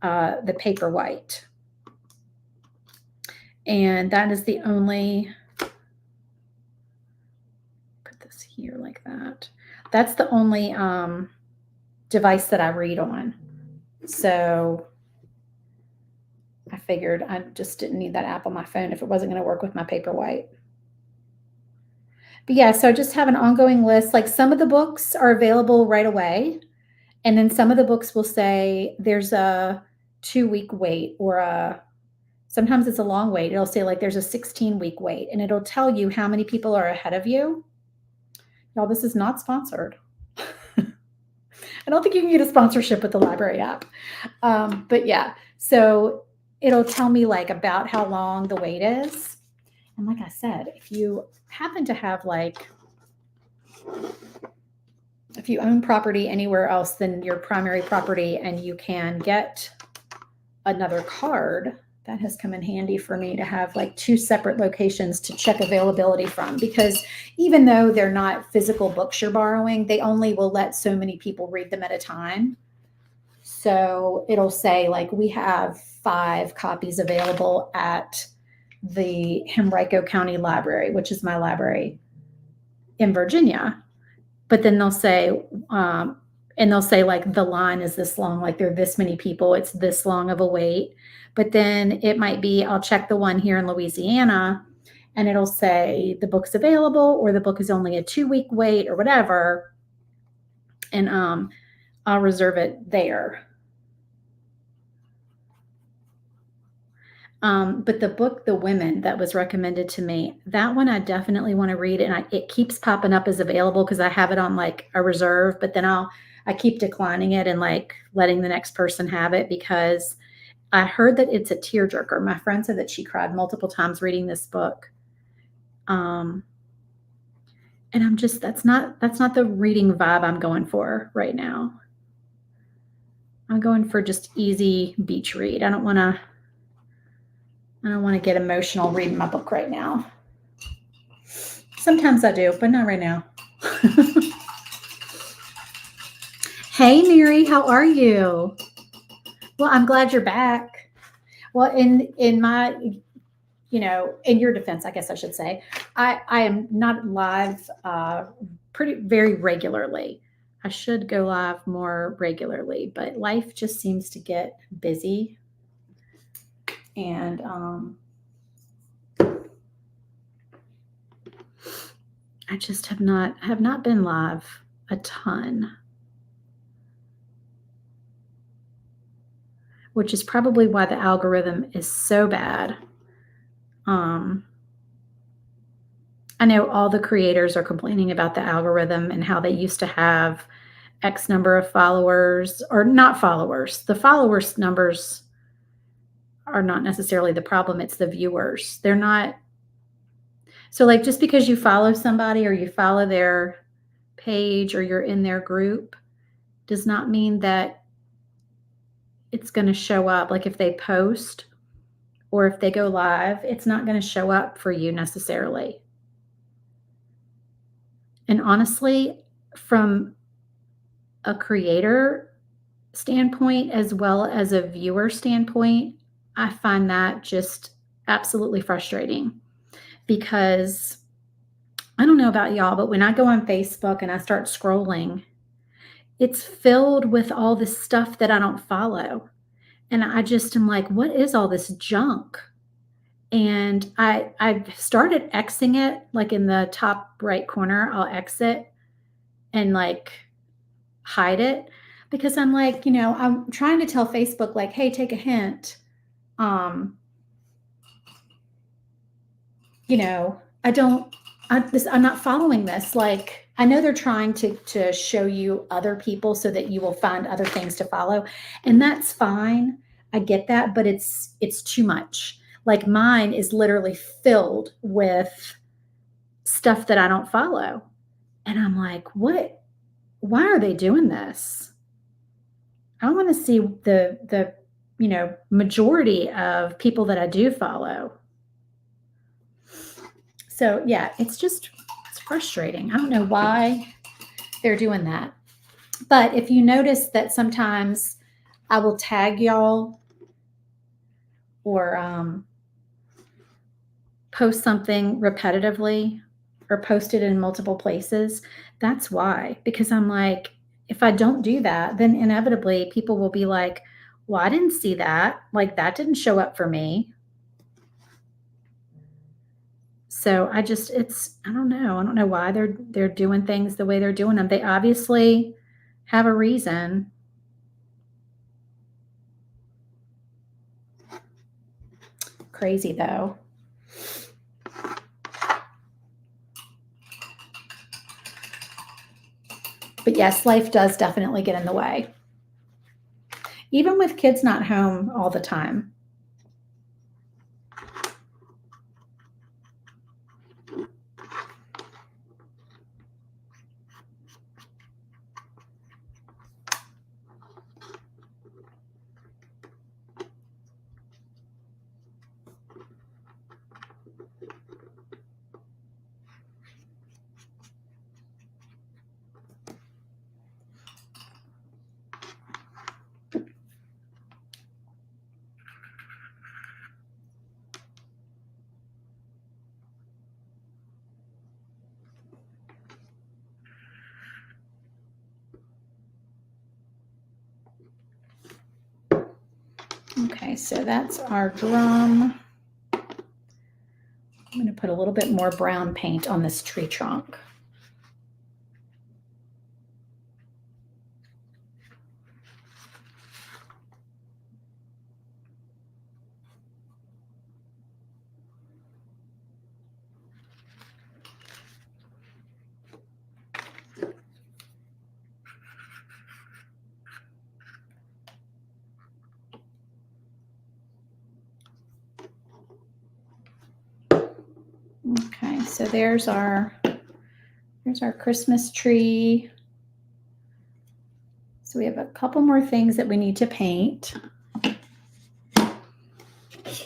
the Paperwhite. And that is the only, put this here like that. That's the only device that I read on. So I figured I just didn't need that app on my phone if it wasn't going to work with my Paperwhite. But yeah, so I just have an ongoing list. Like, some of the books are available right away. And then some of the books will say there's a 2-week wait, or sometimes it's a long wait. It'll say like there's a 16-week wait, and it'll tell you how many people are ahead of you. Y'all, this is not sponsored. I don't think you can get a sponsorship with the library app. But yeah, so it'll tell me like about how long the wait is. And like I said, if you happen to have if you own property anywhere else than your primary property, and you can get another card, that has come in handy for me to have like 2 separate locations to check availability from, because even though they're not physical books you're borrowing, they only will let so many people read them at a time. So it'll say like, we have 5 copies available at the Henrico County Library, which is my library in Virginia. But then they'll say, like, the line is this long, like there are this many people, it's this long of a wait. But then it might be, I'll check the one here in Louisiana, and it'll say the book's available, or the book is only a 2-week wait, or whatever. And I'll reserve it there. But the book, The Women, that was recommended to me, that one I definitely want to read. And it keeps popping up as available because I have it on like a reserve, but then I keep declining it and like letting the next person have it, because I heard that it's a tearjerker. My friend said that she cried multiple times reading this book. And I'm just, that's not the reading vibe I'm going for right now. I'm going for just easy beach read. I don't want to get emotional reading my book right now. Sometimes I do, but not right now. Hey, Mary, how are you? Well, I'm glad you're back. Well, in my, in your defense, I guess I should say, I am not live very regularly. I should go live more regularly, but life just seems to get busy. And I just have not been live a ton, which is probably why the algorithm is so bad. I know all the creators are complaining about the algorithm and how they used to have X number of followers, or not followers. The followers numbers are not necessarily the problem, it's the viewers. They're not. So, like, just because you follow somebody or you follow their page or you're in their group does not mean that it's going to show up. Like, if they post or if they go live, it's not going to show up for you necessarily. And honestly, from a creator standpoint as well as a viewer standpoint, I find that just absolutely frustrating, because I don't know about y'all, but when I go on Facebook and I start scrolling, it's filled with all this stuff that I don't follow. And I just am like, what is all this junk? And I've started Xing it, like in the top right corner, I'll exit and like hide it, because I'm like, I'm trying to tell Facebook, like, hey, take a hint. I'm not following this. Like, I know they're trying to show you other people so that you will find other things to follow. And that's fine. I get that, but it's too much. Like, mine is literally filled with stuff that I don't follow. And I'm like, what? Why are they doing this? I want to see the majority of people that I do follow. So yeah, it's frustrating. I don't know why they're doing that. But if you notice that sometimes I will tag y'all or post something repetitively or post it in multiple places, that's why. Because I'm like, if I don't do that, then inevitably people will be like, well, I didn't see that. Like, that didn't show up for me. So I don't know. I don't know why they're doing things the way they're doing them. They obviously have a reason. Crazy though. But yes, life does definitely get in the way. Even with kids not home all the time. Okay, so that's our drum. I'm going to put a little bit more brown paint on this tree trunk. Okay, so there's our Christmas tree. So we have a couple more things that we need to paint.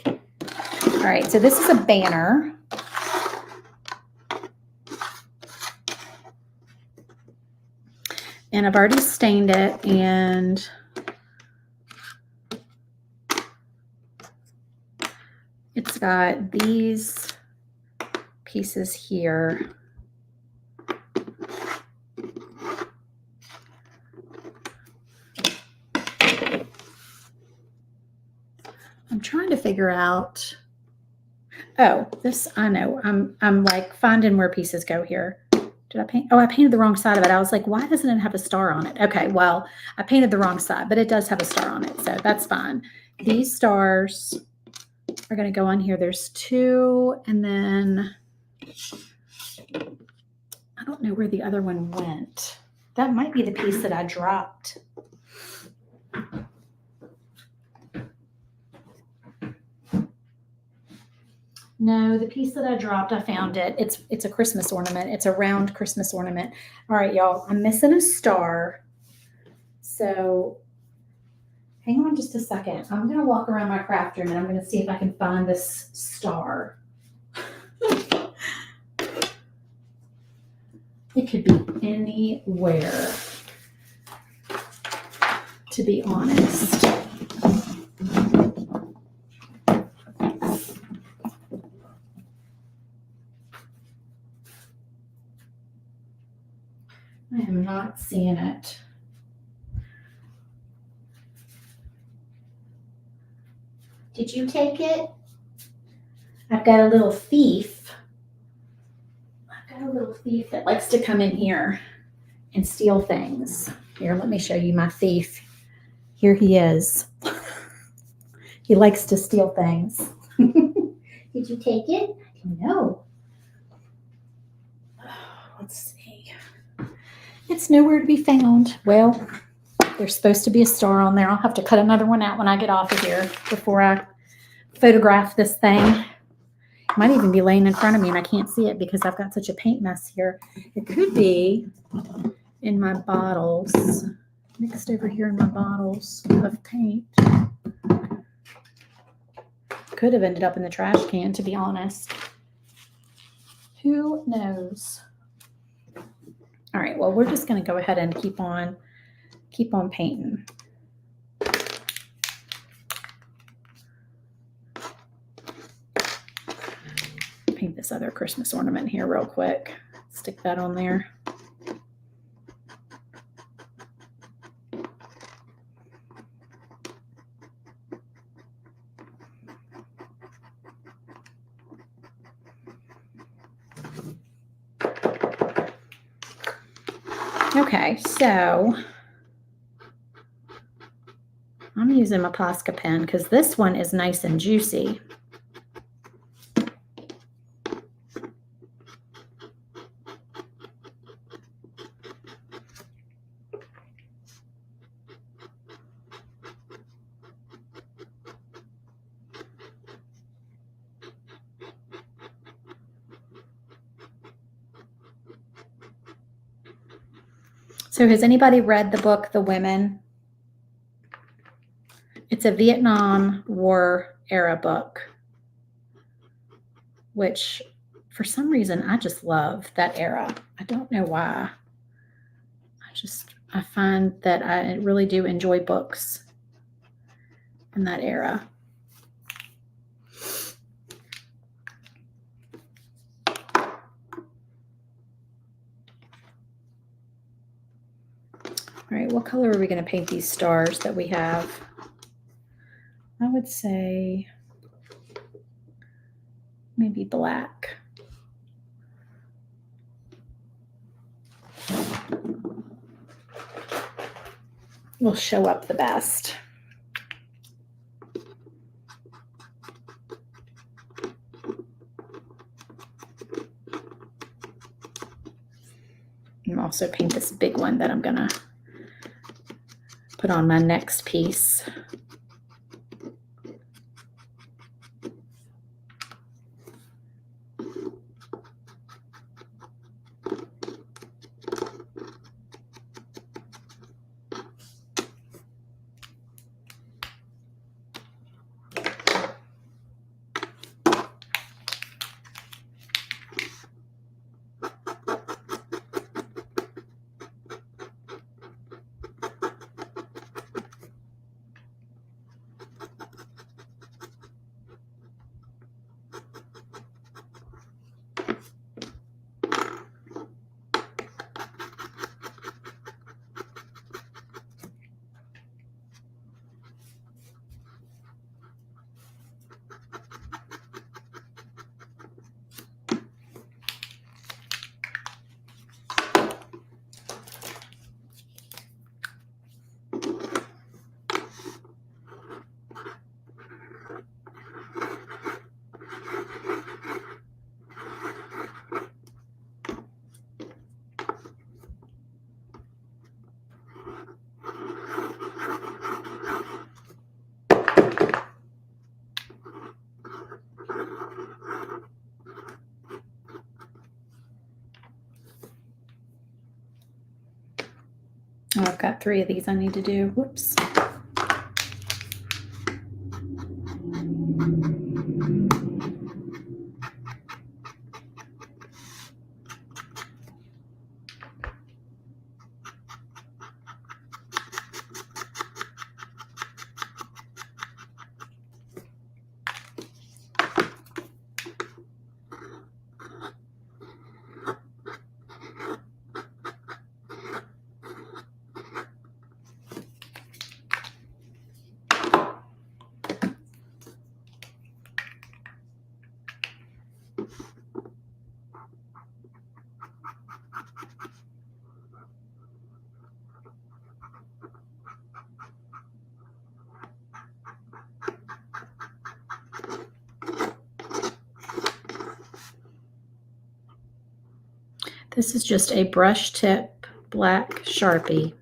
All right, so this is a banner. And I've already stained it, and it's got these pieces here. I'm trying to figure out. Oh, this, I know. I'm like finding where pieces go here. Did I paint? Oh, I painted the wrong side of it. I was like, why doesn't it have a star on it? Okay, well, I painted the wrong side, but it does have a star on it, so that's fine. These stars are going to go on here. There's two, and then I don't know where the other one went. That might be the piece that I dropped. No, the piece that I dropped, I found it. It's a Christmas ornament. It's a round Christmas ornament. All right, y'all, I'm missing a star. So hang on just a second. I'm going to walk around my craft room and I'm going to see if I can find this star. It could be anywhere, to be honest. I am not seeing it. Did you take it? I've got a little thief. I've got a little thief that likes to come in here and steal things. Here, let me show you my thief. Here he is. He likes to steal things. Did you take it? No. Let's see. It's nowhere to be found. Well, there's supposed to be a star on there. I'll have to cut another one out when I get off of here before I photograph this thing. It might even be laying in front of me and I can't see it because I've got such a paint mess here. It could be in my bottles, mixed over here in my bottles of paint. Could have ended up in the trash can, to be honest. Who knows? All right, well, we're just going to go ahead and keep on painting. Paint this other Christmas ornament here real quick. Stick that on there. Okay, so I'm using my Posca pen because this one is nice and juicy. So has anybody read the book, The Women? It's a Vietnam War era book, which for some reason I just love that era. I don't know why. I find that I really do enjoy books in that era. All right, what color are we going to paint these stars that we have? I would say maybe black. Will show up the best. And also paint this big one that I'm gonna put on my next piece. Oh, I've got 3 of these I need to do. Whoops. This is just a brush tip black Sharpie.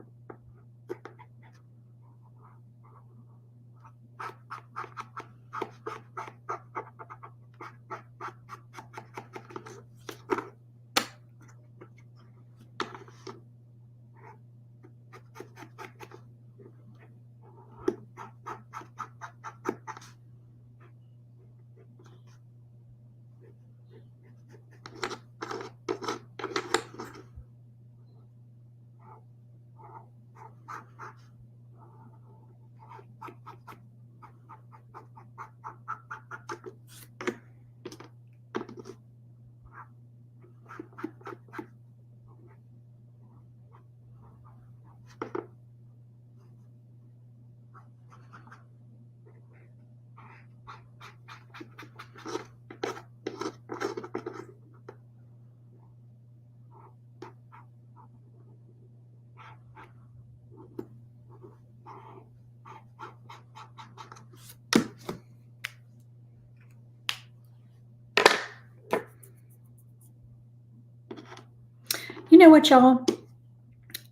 You know what, y'all?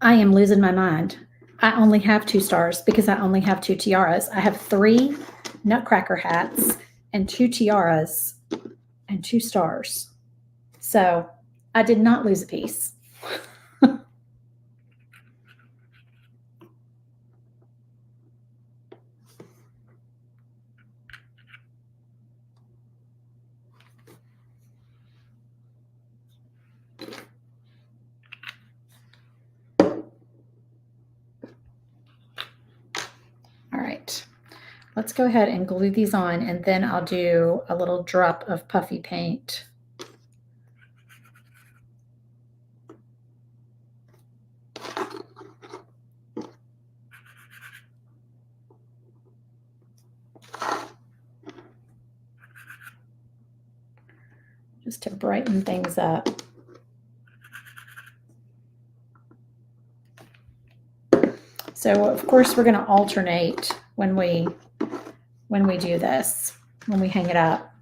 I am losing my mind. I only have 2 stars because I only have 2 tiaras. I have 3 Nutcracker hats and 2 tiaras and 2 stars. So I did not lose a piece. All right, let's go ahead and glue these on, and then I'll do a little drop of puffy paint. Just to brighten things up. So of course we're going to alternate when we do this, when we hang it up.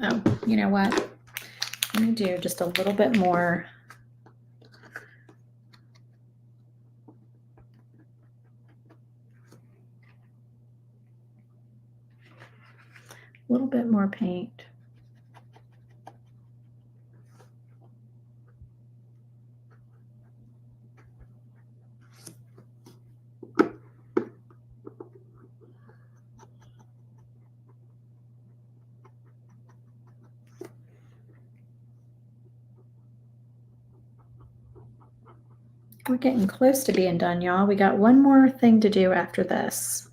Oh, you know what? Let me do just a little bit more. A little bit more paint. We're getting close to being done, y'all. We got one more thing to do after this.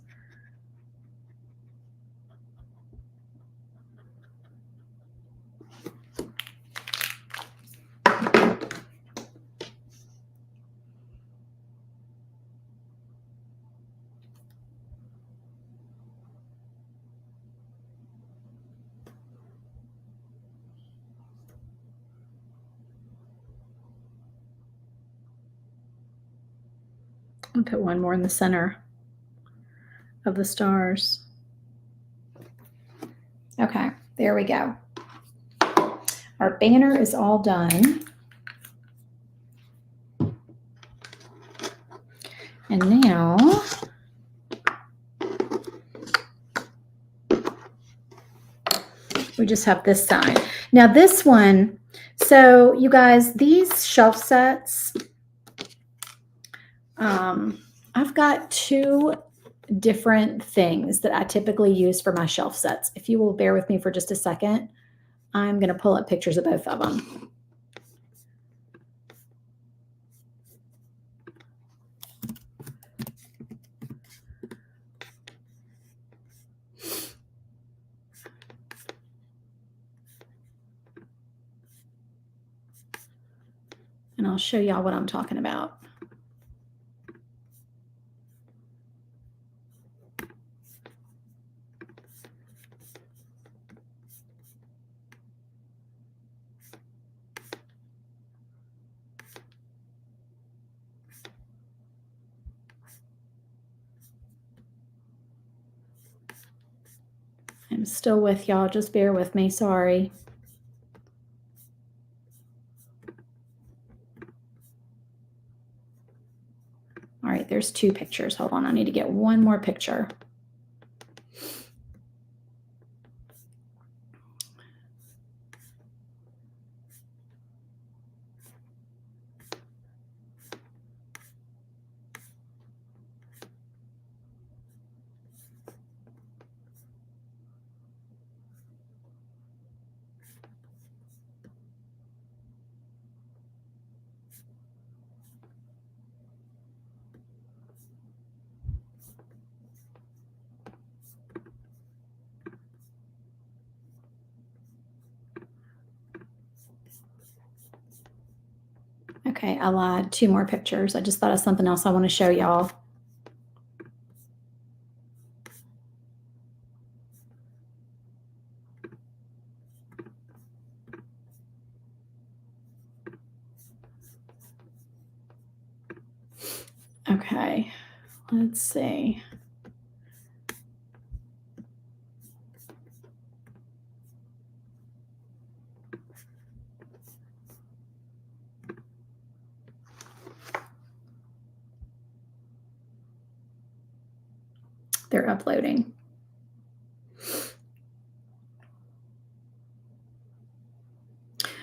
I'll put one more in the center of the stars. Okay, there we go. Our banner is all done. And now We just have this side. Now this one, so you guys, these shelf sets, I've got two different things that I typically use for my shelf sets. If you will bear with me for just a second, I'm going to pull up pictures of both of them. And I'll show y'all what I'm talking about. I'm still with y'all. Just bear with me. Sorry. All right, there's two pictures. Hold on. I need to get one more picture. Okay, I lied. Two more pictures. I just thought of something else I want to show y'all. Okay, let's see. They're uploading.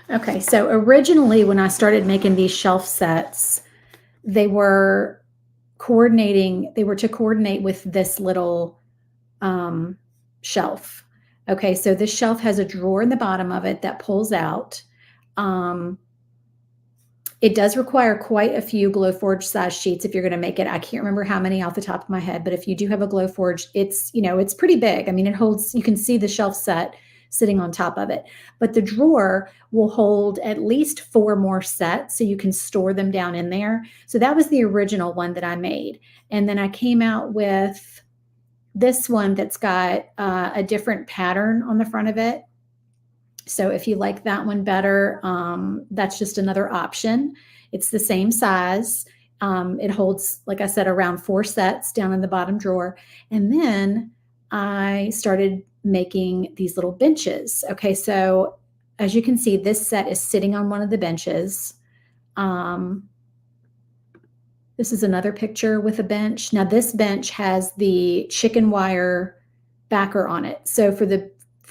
Okay, so originally when I started making these shelf sets, they were to coordinate with this little shelf. Okay, so this shelf has a drawer in the bottom of it that pulls out. It does require quite a few Glowforge size sheets if you're going to make it. I can't remember how many off the top of my head, but if you do have a Glowforge, it's, you know, it's pretty big. I mean, it holds, you can see the shelf set sitting on top of it, but the drawer will hold at least 4 more sets so you can store them down in there. So that was the original one that I made. And then I came out with this one that's got a different pattern on the front of it. So if you like that one better, that's just another option. It's the same size. It holds, like I said, around 4 sets down in the bottom drawer. And then I started making these little benches. Okay, so as you can see, this set is sitting on one of the benches. This is another picture with a bench. Now this bench has the chicken wire backer on it. So for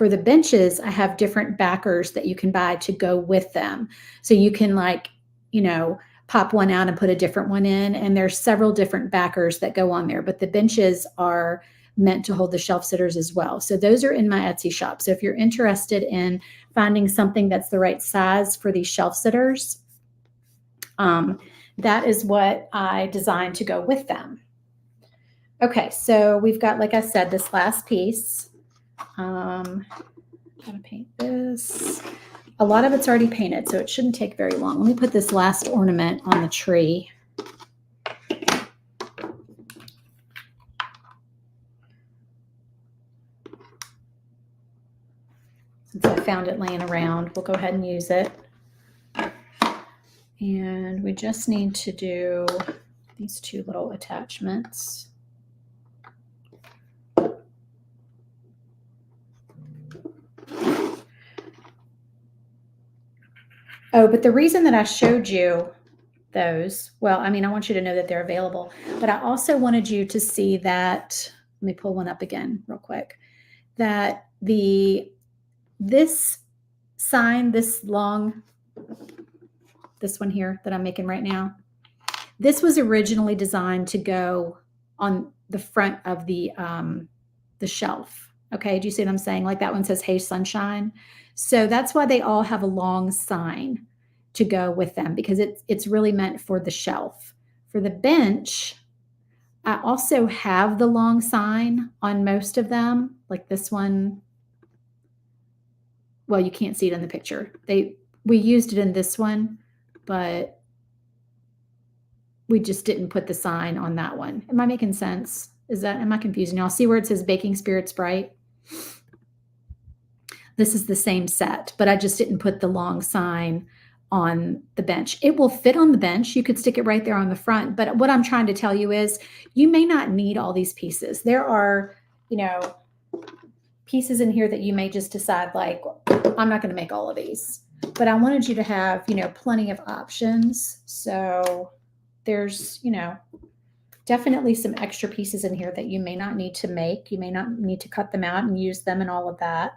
the benches, I have different backers that you can buy to go with them. So you can, like, you know, pop one out and put a different one in. And there's several different backers that go on there, but the benches are meant to hold the shelf sitters as well. So those are in my Etsy shop. So if you're interested in finding something that's the right size for these shelf sitters, that is what I designed to go with them. Okay, so we've got, like I said, this last piece. I'm gonna paint this. A lot of it's already painted, so it shouldn't take very long. Let me put this last ornament on the tree. Since I found it laying around, we'll go ahead and use it. And we just need to do these 2 little attachments. Oh, but the reason that I showed you those, well, I mean, I want you to know that they're available, but I also wanted you to see that, let me pull one up again real quick, that the This sign, this long, this one here that I'm making right now, this was originally designed to go on the front of the shelf. Okay, do you see what I'm saying? Like that one says, "Hey, sunshine." So that's why they all have a long sign to go with them, because it's really meant for the shelf. For the bench, I also have the long sign on most of them, like this one. Well, you can't see it in the picture. We used it in this one, but we just didn't put the sign on that one. Am I making sense? Am I confusing y'all? See where it says Baking Spirit Sprite? This is the same set, but I just didn't put the long sign on the bench. It will fit on the bench. You could stick it right there on the front. But what I'm trying to tell you is you may not need all these pieces. There are, pieces in here that you may just decide, like, I'm not going to make all of these. But I wanted you to have, plenty of options. So there's, definitely some extra pieces in here that you may not need to make. You may not need to cut them out and use them and all of that.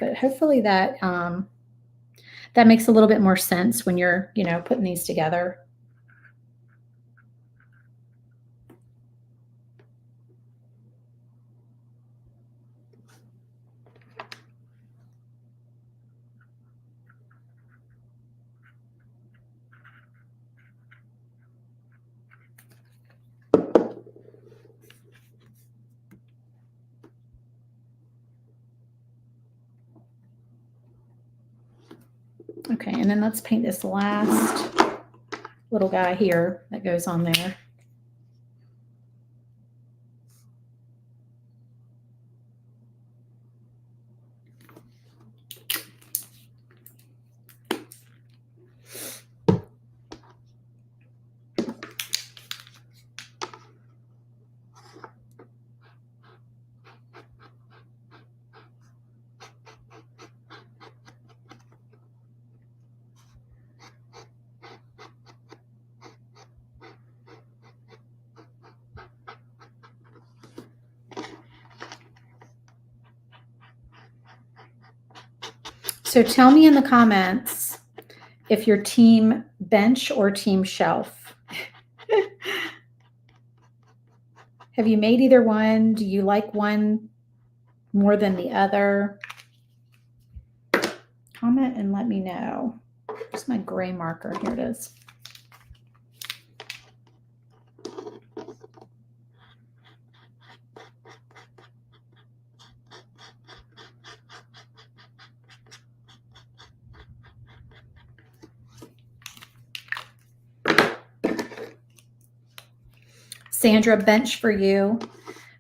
But hopefully that that makes a little bit more sense when you're, putting these together. Okay, and then let's paint this last little guy here that goes on there. So tell me in the comments if you're team bench or team shelf. Have you made either one? Do you like one more than the other? Comment and let me know. Where's my gray marker? Here it is. Sandra, bench for you.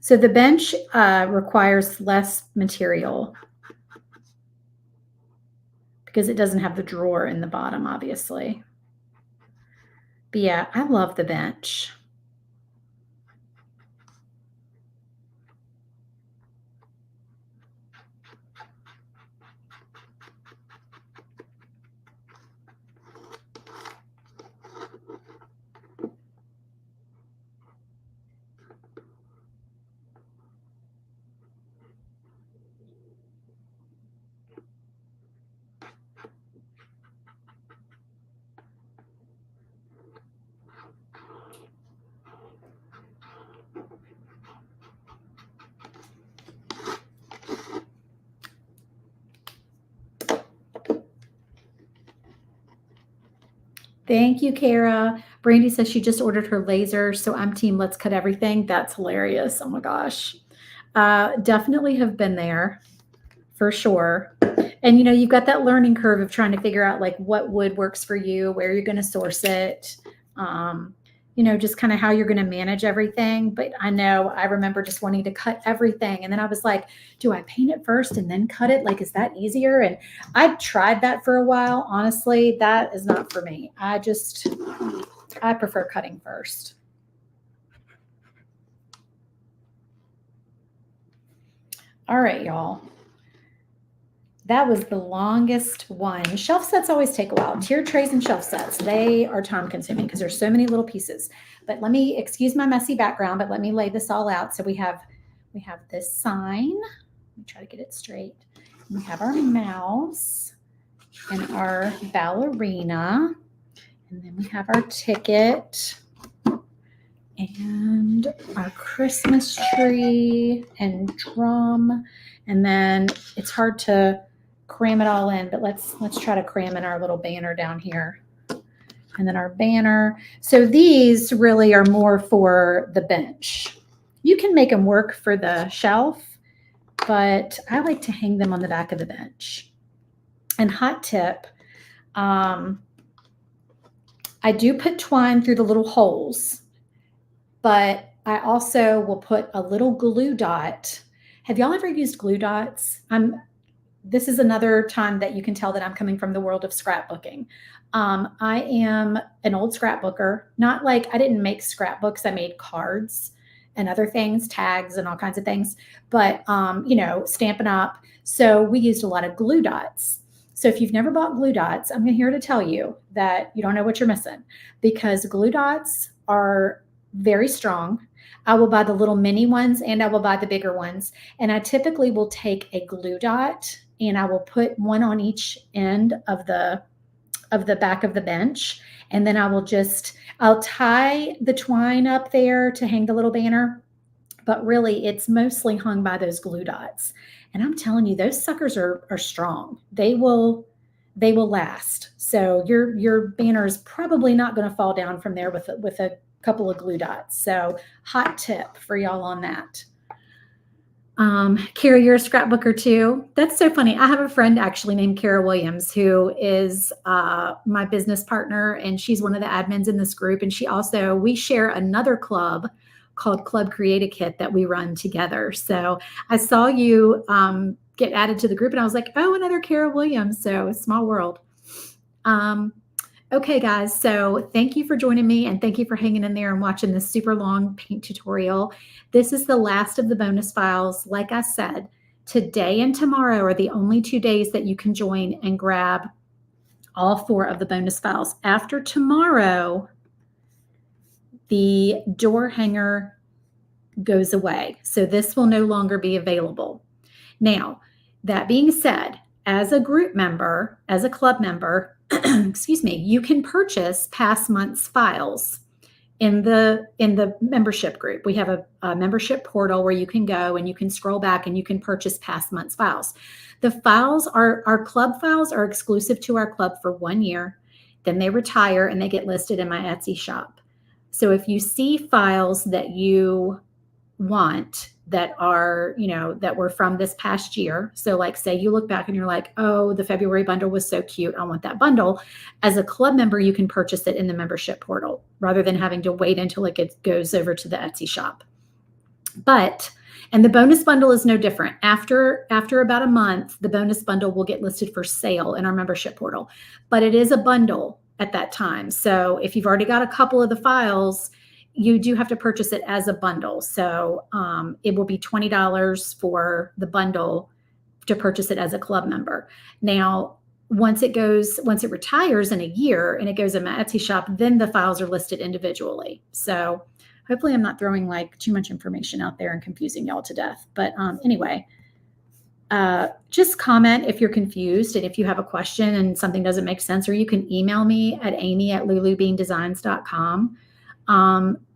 So the bench requires less material because it doesn't have the drawer in the bottom, obviously. But yeah, I love the bench. Thank you, Kara. Brandy says she just ordered her laser, so I'm team let's cut everything. That's hilarious. Oh my gosh. Definitely have been there for sure. And you've got that learning curve of trying to figure out like what wood works for you, where you're going to source it. Just kind of how you're going to manage everything. But I remember just wanting to cut everything. And then I was like, do I paint it first and then cut it? Like, is that easier? And I tried that for a while. Honestly, that is not for me. I prefer cutting first. All right, y'all. That was the longest one. Shelf sets always take a while. Tiered trays and shelf sets, they are time consuming because there's so many little pieces. But excuse my messy background, but let me lay this all out. So we have this sign. Let me try to get it straight. We have our mouse and our ballerina. And then we have our ticket and our Christmas tree and drum. And then it's hard to cram it all in, but let's try to cram in our little banner down here. And then our banner. So these really are more for the bench. You can make them work for the shelf, but I like to hang them on the back of the bench. And hot tip, I do put twine through the little holes, but I also will put a little glue dot. Have y'all ever used glue dots? This is another time that you can tell that I'm coming from the world of scrapbooking. I am an old scrapbooker, not like I didn't make scrapbooks. I made cards and other things, tags and all kinds of things, but, Stampin' Up. So we used a lot of glue dots. So if you've never bought glue dots, I'm here to tell you that you don't know what you're missing, because glue dots are very strong. I will buy the little mini ones and I will buy the bigger ones. And I typically will take a glue dot and I will put one on each end of the back of the bench. And then I'll tie the twine up there to hang the little banner, but really it's mostly hung by those glue dots. And I'm telling you, those suckers are strong. They will last. So your banner is probably not going to fall down from there with a couple of glue dots. So hot tip for y'all on that. Kara, you're a scrapbooker too. That's so funny. I have a friend actually named Kara Williams, who is my business partner, and she's one of the admins in this group. And we share another club called Club Create a Kit that we run together. So I saw you get added to the group and I was like, oh, another Kara Williams. So small world. Okay, guys. So thank you for joining me and thank you for hanging in there and watching this super long paint tutorial. This is the last of the bonus files. Like I said, today and tomorrow are the only 2 days that you can join and grab all 4 of the bonus files. After tomorrow, the door hanger goes away. So this will no longer be available. Now, that being said, as a group member, as a club member, excuse me, you can purchase past month's files in the membership group. We have a membership portal where you can go and you can scroll back and you can purchase past month's files. The files our club files are exclusive to our club for 1 year. Then they retire and they get listed in my Etsy shop. So if you see files that you want that are, that were from this past year. So like, say you look back and you're like, oh, the February bundle was so cute, I want that bundle. As a club member, you can purchase it in the membership portal rather than having to wait until it goes over to the Etsy shop. And the bonus bundle is no different. After about a month, the bonus bundle will get listed for sale in our membership portal, but it is a bundle at that time. So if you've already got a couple of the files, you do have to purchase it as a bundle. So it will be $20 for the bundle to purchase it as a club member. Now, once it retires in a year and it goes in my Etsy shop, then the files are listed individually. So hopefully I'm not throwing like too much information out there and confusing y'all to death. But anyway, just comment if you're confused and if you have a question and something doesn't make sense, or you can email me at amy@lulubeandesigns.com.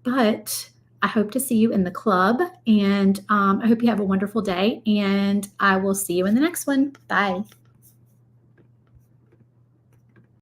But I hope to see you in the club, and I hope you have a wonderful day, and I will see you in the next one. Bye.